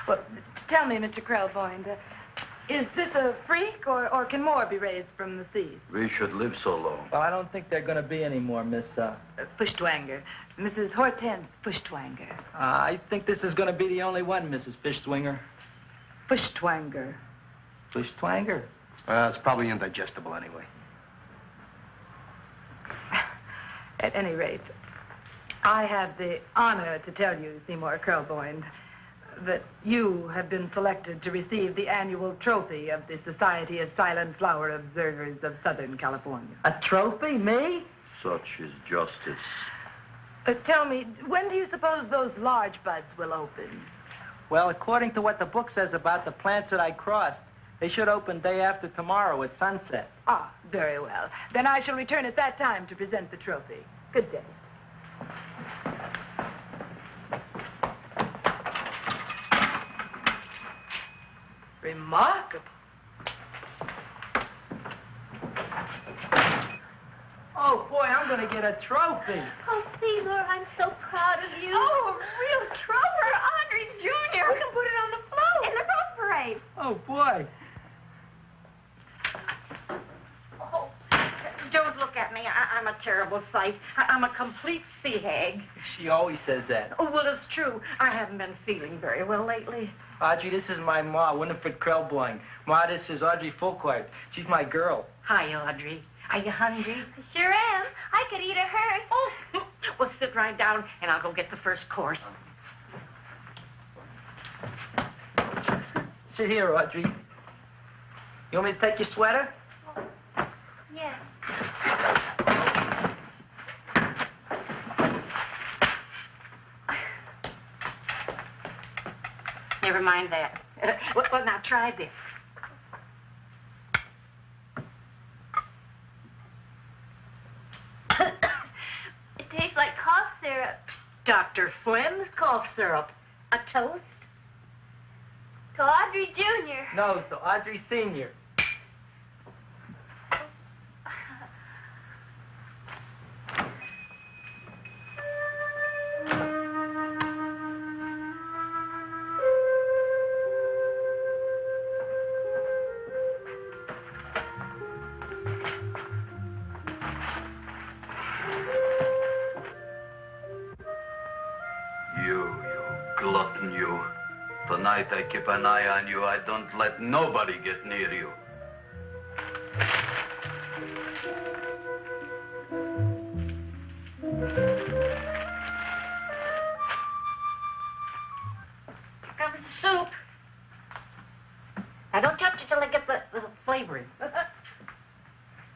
N: Well, tell me, Mr. Krelboyne, is this a freak, or can more be raised from the seas?
B: We should live so long.
F: Well, I don't think there are going to be any more, Miss,
N: Fuschtwanger. Mrs. Hortense Fuschtwanger.
F: I think this is going to be the only one, Mrs. Fishswinger.
N: Fuschtwanger.
F: Fuschtwanger?
G: It's probably indigestible anyway.
N: At any rate, I have the honor to tell you, Seymour Krelboyne, that you have been selected to receive the annual trophy of the Society of Silent Flower Observers of Southern California.
F: A trophy? Me?
B: Such is justice.
N: Tell me, when do you suppose those large buds will open?
F: Well, according to what the book says about the plants that I crossed, they should open day after tomorrow at sunset.
N: Ah, very well. Then I shall return at that time to present the trophy. Good day. Remarkable.
F: Oh, boy, I'm going to get a trophy.
I: Oh, Seymour, I'm so proud of you.
J: Oh, a real trophy, Audrey Jr.
I: We can put it on the float.
J: In the rose parade.
F: Oh, boy.
E: Oh, don't look at me. I'm a terrible sight. I'm a complete sea hag.
F: She always says that.
E: Oh, well, it's true. I haven't been feeling very well lately.
F: Audrey, this is my ma, Winifred Krelboyne. Ma, this is Audrey Fulquard. She's my girl.
E: Hi, Audrey. Are you hungry?
I: I sure am. I could eat a hearse.
E: Oh, well, sit right down, and I'll go get the first course.
F: Sit here, Audrey. You want me to take your sweater?
I: Yes.
E: Never mind that. Well, now try this.
I: It tastes like cough syrup.
E: Dr. Flynn's cough syrup. A toast?
I: To Audrey Jr.
F: No, to Audrey Sr.
B: You glutton, you. Tonight I keep an eye on you. I don't let nobody get near you.
E: Here comes the soup. Now, don't touch it till I get the flavoring.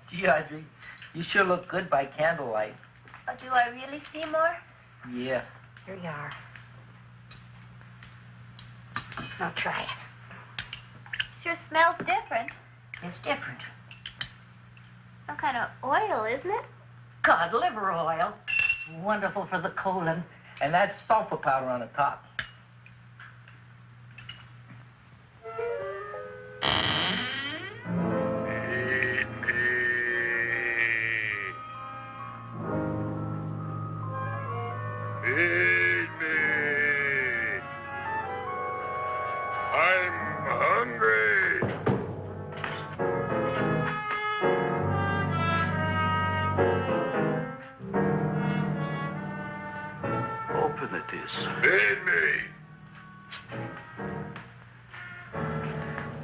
F: Gee, Audrey, you sure look good by candlelight.
I: Oh, do I really, Seymour?
F: Yeah.
E: Here you are. Now try it.
I: Sure smells different.
E: It's different.
I: Some kind of oil, isn't it?
E: Cod liver oil. It's wonderful for the colon.
F: And that's sulfur powder on the top.
M: Feed me. I'm hungry.
B: Open it is.
M: Feed me.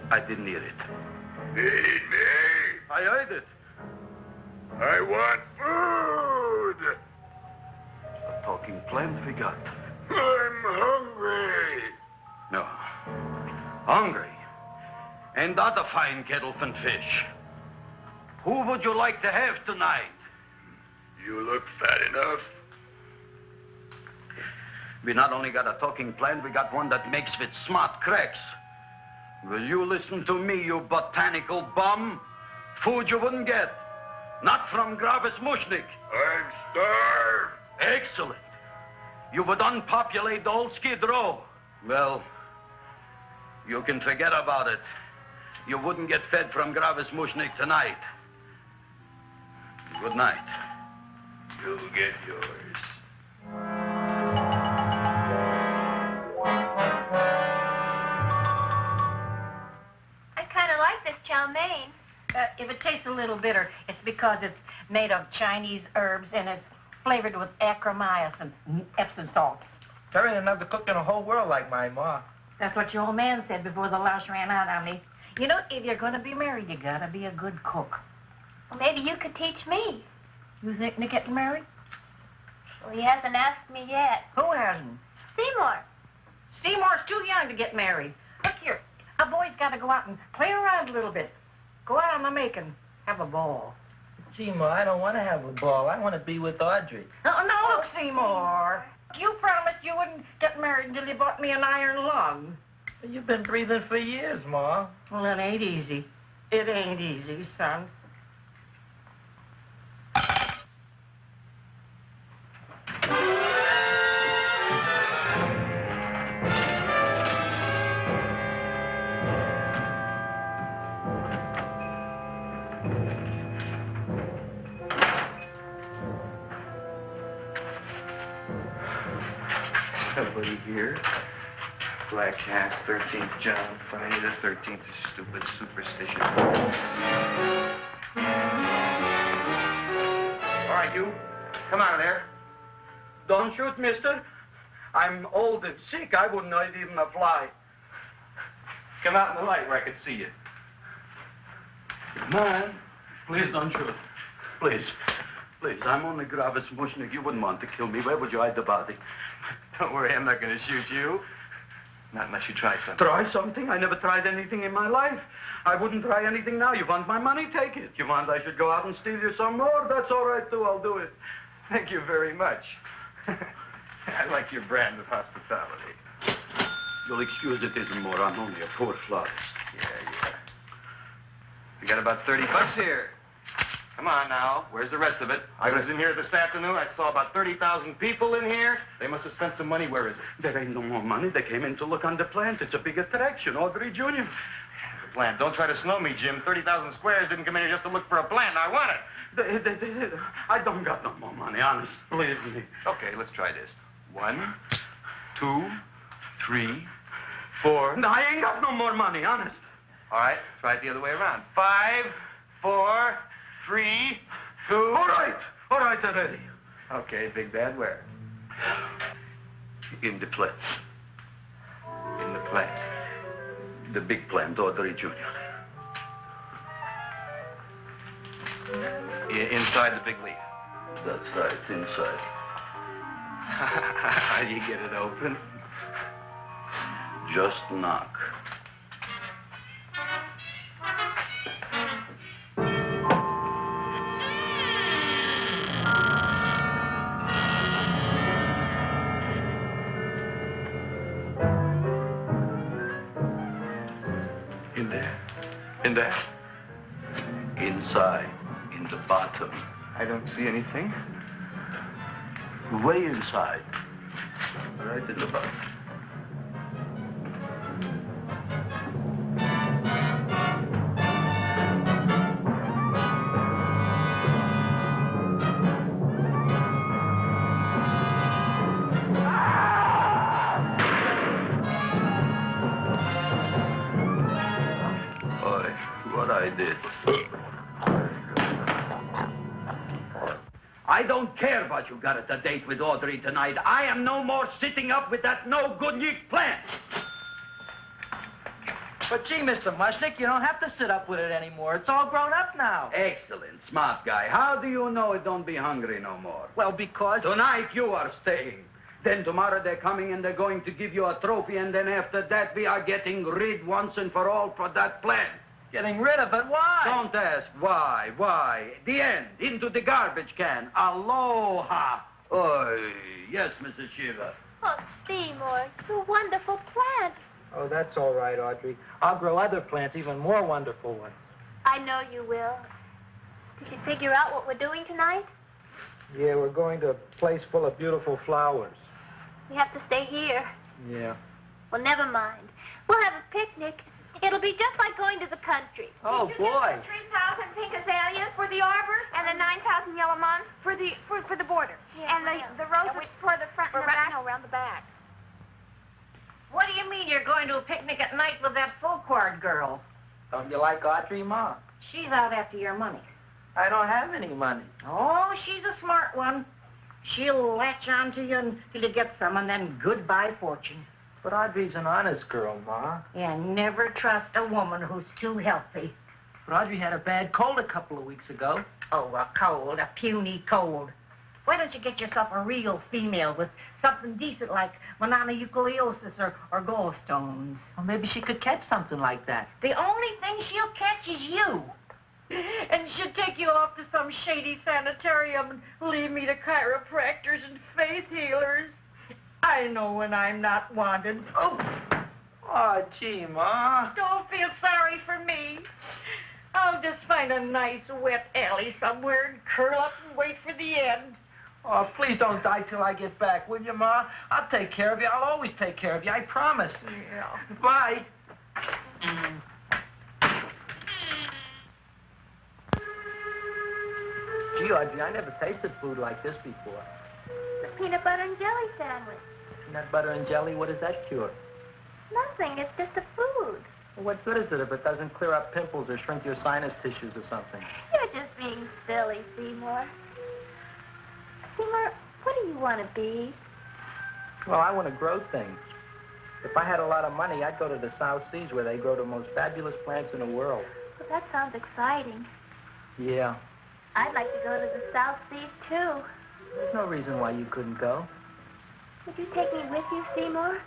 B: I didn't hear it.
M: Feed me.
B: I heard it.
M: I want food.
B: A talking plant we got.
M: I'm hungry.
B: No. Hungry. And that a fine kettle and fish. Who would you like to have tonight?
M: You look fat enough.
B: We not only got a talking plant, we got one that makes with smart cracks. Will you listen to me, you botanical bum? Food you wouldn't get. Not from Gravis Mushnick.
M: I'm starved.
B: Excellent. You would unpopulate the old Skid Row. Well, you can forget about it. You wouldn't get fed from Gravis Mushnick tonight. Good night.
M: You'll get yours.
I: I kind of like this chow mein.
E: If it tastes a little bitter, it's because it's made of Chinese herbs and it's flavored with acromycin and Epsom salts.
F: Karyn never cooked in the whole world like my ma.
E: That's what your old man said before the louse ran out on me. You know, if you're going to be married, you got to be a good cook.
I: Well, maybe you could teach me.
E: You think of getting married?
I: Well, he hasn't asked me yet.
E: Who hasn't?
I: Seymour.
E: Seymour's too young to get married. Look here, a boy's got to go out and play around a little bit. Go out on the make and have a ball.
F: Seymour, I don't want to have a ball. I want to be with Audrey.
E: No, look, Seymour. You promised you wouldn't get married until you bought me an iron lung.
F: You've been breathing for years, Ma.
E: Well, it ain't easy. It ain't easy, son.
K: Nobody here. Black Cat, 13th John, Friday the 13th is stupid superstition. All right, you. Come out of there.
B: Don't shoot, mister. I'm old and sick. I wouldn't hurt even a fly.
K: Come out in the light where I can see you.
B: Man, please don't shoot. Please. Please, I'm only Gravis Mushnick. You wouldn't want to kill me. Where would you hide the body?
K: Don't worry, I'm not going to shoot you. Not unless you try something.
B: Try something? I never tried anything in my life. I wouldn't try anything now. You want my money? Take it. You want I should go out and steal you some more? That's all right, too. I'll do it.
K: Thank you very much. I like your brand of hospitality.
B: You'll excuse it isn't more. I'm only a poor florist.
K: Yeah. We got about $30 here. Come on now. Where's the rest of it? I was in here this afternoon. I saw about 30,000 people in here. They must have spent some money. Where is it?
B: There ain't no more money. They came in to look on the plant. It's a big attraction. Audrey Jr.
K: The plant. Don't try to snow me, Jim. 30,000 squares didn't come in here just to look for a plant. I want it.
B: I don't got no more money, honest. Believe me.
K: Okay, let's try this. 1, 2, 3, 4.
B: No, I ain't got no more money, honest.
K: All right, try it the other way around. 5, 4, 3, 2.
B: All right already.
K: Okay, Big Bad, where?
B: In the plant.
K: In the plant.
B: The big plant, Audrey Jr.
K: Inside the big leaf.
B: That's right, inside.
K: How do you get it open?
B: Just knock.
K: In there?
B: Inside, in the bottom.
K: I don't see anything.
B: Way inside. Right in the bottom. I don't care what you got at the date with Audrey tonight. I am no more sitting up with that no-good plant.
F: But gee, Mr. Mushnick, you don't have to sit up with it anymore. It's all grown up now.
B: Excellent, smart guy. How do you know it don't be hungry no more?
F: Well, because...
B: Tonight you are staying. Then tomorrow they're coming and they're going to give you a trophy, and then after that we are getting rid once and for all for that plant.
F: Getting rid of it? Why?
B: Don't ask why. The end. Into the garbage can. Aloha. Oy. Yes, Mrs. Shiva.
I: Oh, Seymour, you wonderful plant.
F: Oh, that's all right, Audrey. I'll grow other plants, even more wonderful ones.
I: I know you will. We should figure out what we're doing tonight.
F: Yeah, we're going to a place full of beautiful flowers.
I: We have to stay here.
F: Yeah.
I: Well, never mind. We'll have a picnic. It'll be just like going to the country.
F: Oh, boy.
J: 3,000 pink azaleas for the arbor, and the 9,000 yellow mums for the border,
I: Yeah,
J: and the roses for the front and the back.
E: No, around the back.
C: What do you mean you're going to a picnic at night with that Fulquard girl?
F: Don't you like Audrey, Ma?
C: She's out after your money.
F: I don't have any money.
C: Oh, she's a smart one. She'll latch on to you until you get some, and then goodbye fortune.
F: But Audrey's an honest girl, Ma.
C: Yeah, never trust a woman who's too healthy.
F: But Audrey had a bad cold a couple of weeks ago.
C: Oh, a cold, a puny cold. Why don't you get yourself a real female with something decent like mononucleosis or gallstones?
F: Well, maybe she could catch something like that.
C: The only thing she'll catch is you. And she'll take you off to some shady sanitarium and leave me to chiropractors and faith healers. I know when I'm not wanted.
F: Oh, gee, Ma.
C: Don't feel sorry for me. I'll just find a nice wet alley somewhere and curl up and wait for the end.
F: Oh, please don't die till I get back, will you, Ma? I'll take care of you. I'll always take care of you. I promise.
C: Yeah.
F: Bye. Gee, Audrey, I never tasted food like this before.
I: The peanut butter and jelly sandwich.
F: Peanut butter and jelly, what does that cure?
I: Nothing. It's just a food.
F: Well, what good is it if it doesn't clear up pimples or shrink your sinus tissues or something?
I: You're just being silly, Seymour. Seymour, what do you want to be?
F: Well, I want to grow things. If I had a lot of money, I'd go to the South Seas where they grow the most fabulous plants in the world.
I: Well, that sounds exciting.
F: Yeah.
I: I'd like to go to the South Seas, too.
F: There's no reason why you couldn't go.
I: Would you take me with you, Seymour?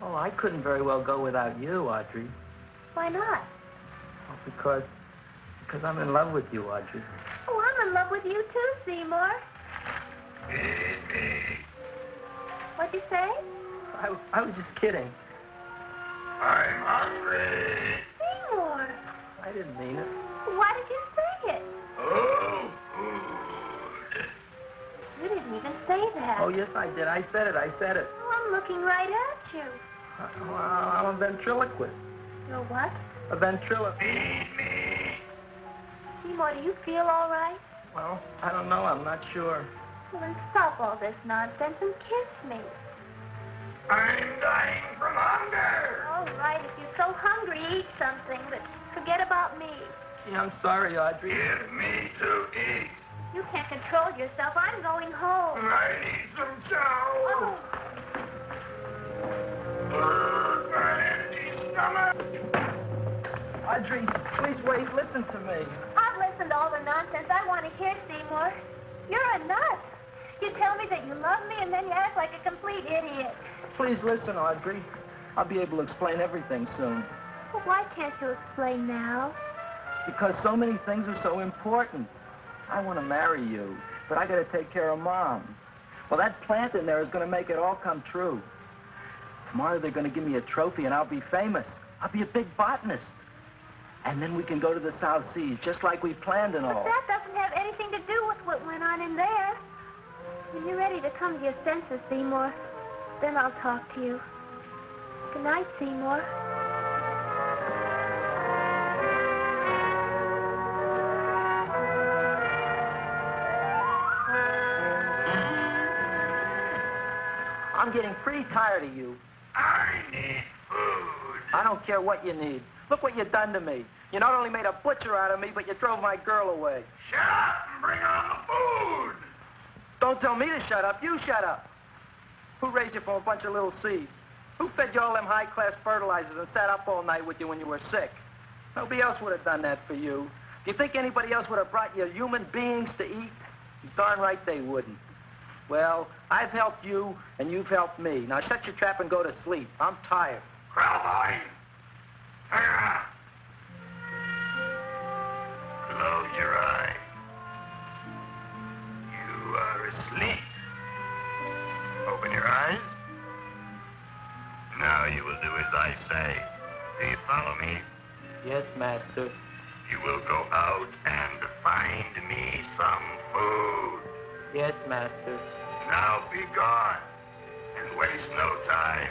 F: Oh, I couldn't very well go without you, Audrey.
I: Why not?
F: Well, because I'm in love with you, Audrey.
I: Oh, I'm in love with you, too, Seymour. What'd you say?
F: I was just kidding.
M: I'm hungry.
I: Seymour.
F: I didn't mean it.
I: Why did you say it?
M: Oh, food.
I: You didn't even say that.
F: Oh, yes, I did. I said it.
I: Oh, I'm looking right at you.
F: Well, I'm a ventriloquist.
I: You're what?
F: A ventriloquist.
M: Feed me.
I: Seymour, do you feel all right?
F: Well, I don't know. I'm not sure.
I: Well, then stop all this nonsense and kiss me.
M: I'm dying from hunger.
I: All right, if you're so hungry, eat something, but forget about me.
F: Gee, I'm sorry, Audrey.
M: Give me to eat.
I: You can't control yourself. I'm going home.
M: I need some chow.
I: Oh.
M: My empty stomach.
F: Audrey, please wait. Listen to me.
I: I've listened to all the nonsense I want to hear, Seymour. You're a nut. You tell me that you love me, and then you act like a complete idiot.
F: Please listen, Audrey. I'll be able to explain everything soon.
I: Well, why can't you explain now?
F: Because so many things are so important. I want to marry you, but I got to take care of Mom. Well, that plant in there is going to make it all come true. Tomorrow they're going to give me a trophy, and I'll be famous. I'll be a big botanist. And then we can go to the South Seas, just like we planned and all.
I: But that doesn't have anything to do with what went on in there. When you're ready to come to your senses, Seymour, then I'll talk to you. Good night, Seymour.
F: I'm getting pretty tired of you.
M: I need food.
F: I don't care what you need. Look what you've done to me. You not only made a butcher out of me, but you drove my girl away.
M: Shut up and bring on the food.
F: Don't tell me to shut up. You shut up. Who raised you from a bunch of little seeds? Who fed you all them high-class fertilizers and sat up all night with you when you were sick? Nobody else would have done that for you. Do you think anybody else would have brought you human beings to eat? Darn right they wouldn't. Well, I've helped you, and you've helped me. Now shut your trap and go to sleep. I'm tired.
M: Krelboyne. Close your eyes. You are asleep. Open your eyes. Now you will do as I say. Do you follow me?
F: Yes, Master.
M: You will go out and find me some food.
F: Yes, master.
M: Now be gone, and waste no time.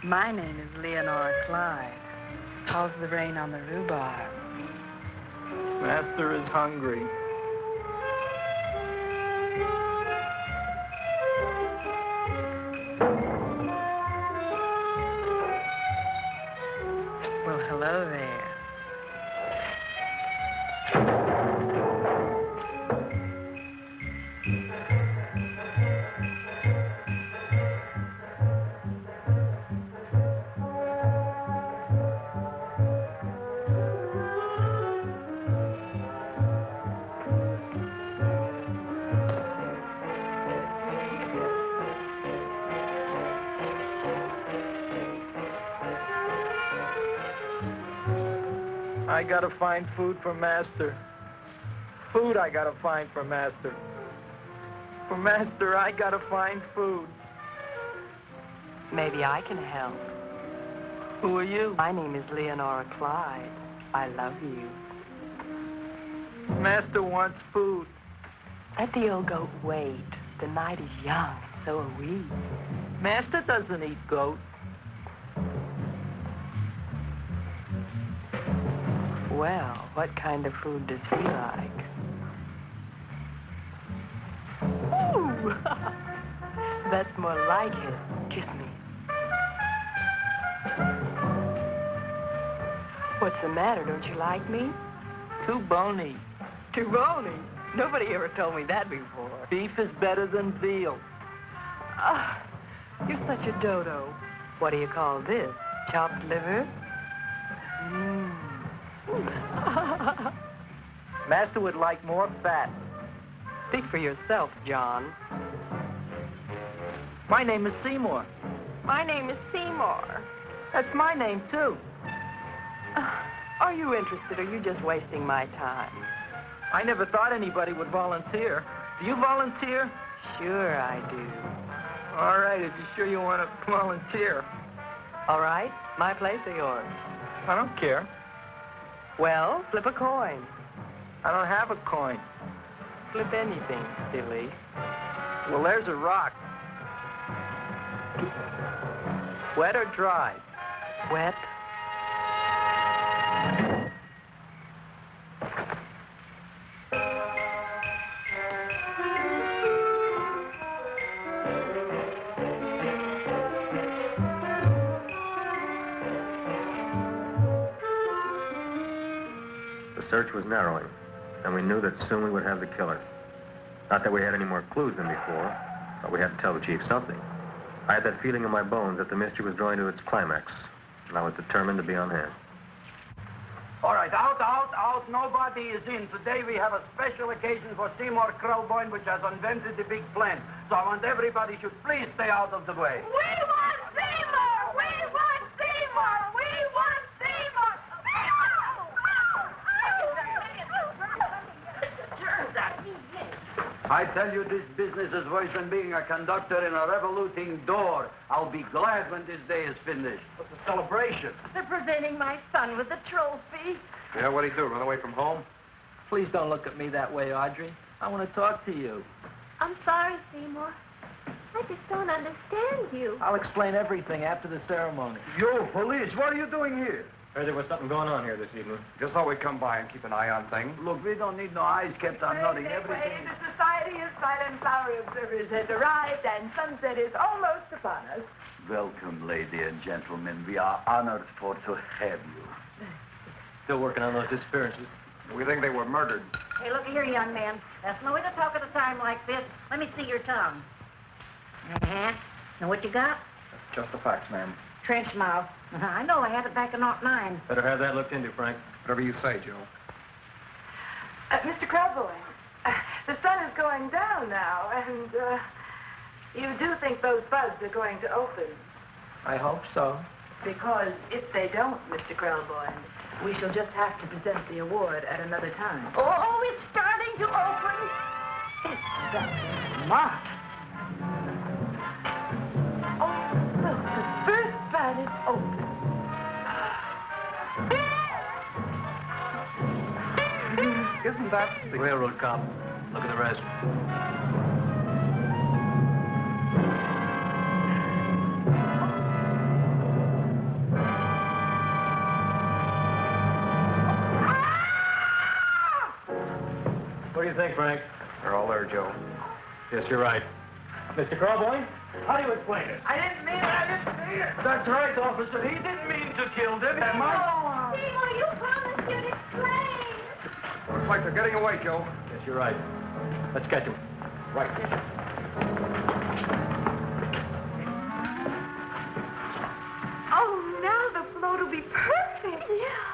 N: My name is Leonora Clyde. How's the rain on the rhubarb?
F: Master is hungry.
N: Well, hello there.
F: I gotta find food for Master. Food I gotta find for Master. For Master, I gotta find food.
C: Maybe I can help.
F: Who are you?
C: My name is Leonora Clyde. I love you.
F: Master wants food.
C: Let the old goat wait. The night is young, so are we.
F: Master doesn't eat goat.
C: Well, what kind of food does he like? Ooh! That's more like it. Kiss me. What's the matter? Don't you like me?
F: Too bony.
C: Too bony? Nobody ever told me that before.
F: Beef is better than veal.
C: Ah, you're such a dodo. What do you call this? Chopped liver?
F: Master would like more fat.
C: Speak for yourself, John.
F: My name is Seymour.
C: My name is Seymour.
F: That's my name, too.
C: Are you interested, or are you just wasting my time?
F: I never thought anybody would volunteer. Do you volunteer?
C: Sure I do.
F: All right, if you're sure you want to volunteer.
C: All right, my place or yours?
F: I don't care.
C: Well, flip a coin.
F: I don't have a coin.
C: Flip anything, silly.
F: Well, there's a rock. Wet or dry?
C: Wet.
A: The search was narrowing, and we knew that soon we would have the killer. Not that we had any more clues than before, but we had to tell the chief something. I had that feeling in my bones that the mystery was drawing to its climax, and I was determined to be on hand.
B: All right, out. Nobody is in. Today we have a special occasion for Seymour Krelboyne, which has invented the big plan. So I want everybody should please stay out of the way.
I: We want Seymour! We want Seymour! We want Seymour!
B: I tell you, this business is worse than being a conductor in a revoluting door. I'll be glad when this day is finished.
G: What's the celebration?
E: They're presenting my son with a trophy.
G: Yeah, what'd he do, run away from home?
F: Please don't look at me that way, Audrey. I want to talk to you.
I: I'm sorry, Seymour. I just don't understand you.
F: I'll explain everything after the ceremony.
B: You, police, what are you doing here?
A: Heard there was something going on here this evening.
G: Just thought we'd come by and keep an eye on things.
B: Look, we don't need no eyes kept on nothing. Everything.
N: The Society of Silent Flower Observers has arrived, and sunset is almost upon us.
B: Welcome, lady and gentlemen. We are honored for to have you.
A: Still working on those disappearances.
G: We think they were murdered.
E: Hey, look here, young man. That's no way to talk at a time like this. Let me see your tongue. Uh-huh. Now, what you got?
A: Just the facts, ma'am.
E: Trench mouth. I know. I had it back in '09.
A: Better have that looked into, Frank.
G: Whatever you say, Joe.
N: Mr. Krelboyne, the sun is going down now, and you do think those buds are going to open?
F: I hope so.
N: Because if they don't, Mr. Krelboyne, we shall just have to present the award at another time.
E: Oh, it's starting to open.
N: It's that smart. Oh, look, the first bud is open.
G: Isn't that the
A: Railroad cop. Look at the rest. What do you think, Frank?
G: They're all there, Joe.
A: Yes, you're right. Mr. Krelboyne, how do you explain it?
D: I didn't mean it.
A: That's right, officer. He didn't mean to kill them.
I: Seymour, you promised you'd explain.
G: Looks like they're getting away, Joe.
A: Yes, you're right. Let's catch him.
G: Right.
N: Oh, now the float will be perfect. Yeah.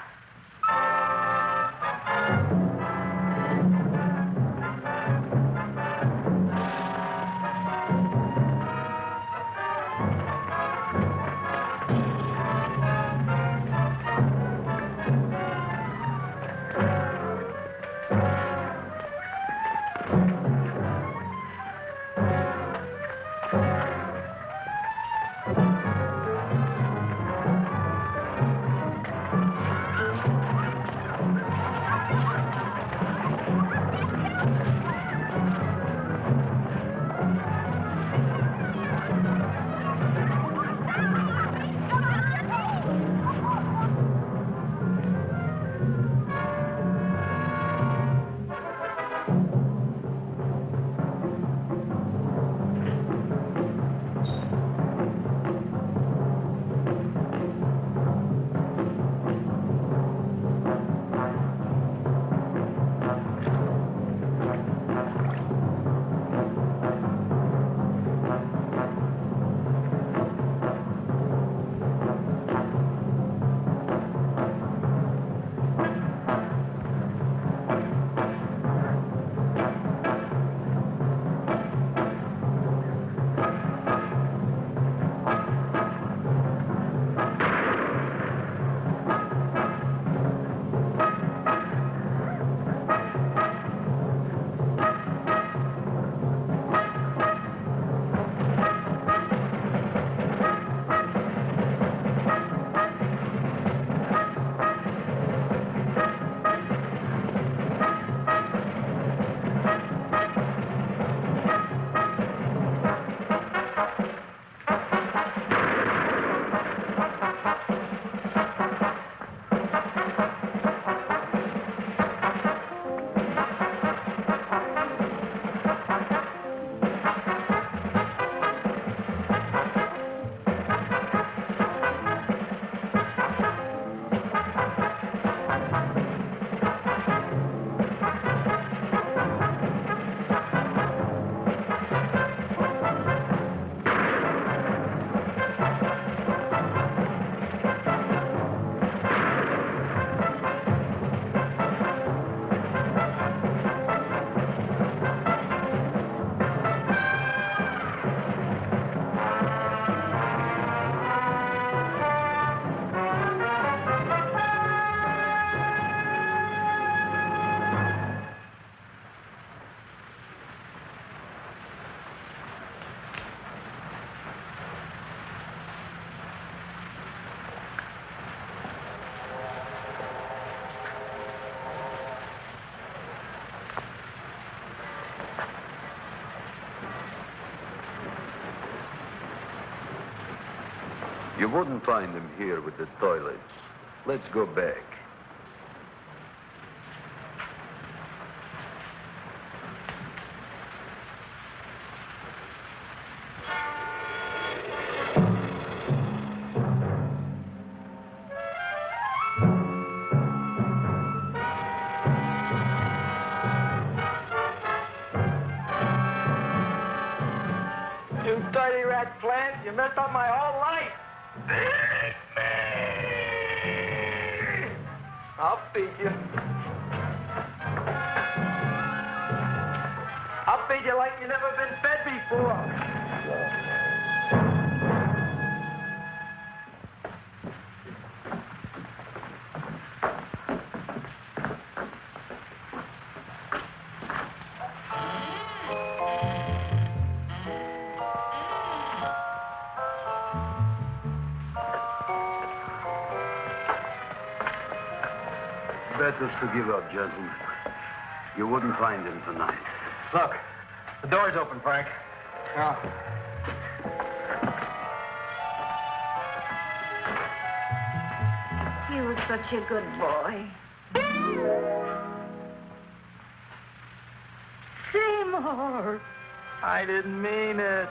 B: You wouldn't find them here with the toilets. Let's go back.
F: You dirty rat plant, you messed up my whole life. I'll feed you. I'll feed you like you've never been fed before.
B: Better to give up, gentlemen. You wouldn't find him tonight.
K: Look, the door's open, Frank. Now,
E: You were such a good boy. Seymour!
F: I didn't mean it.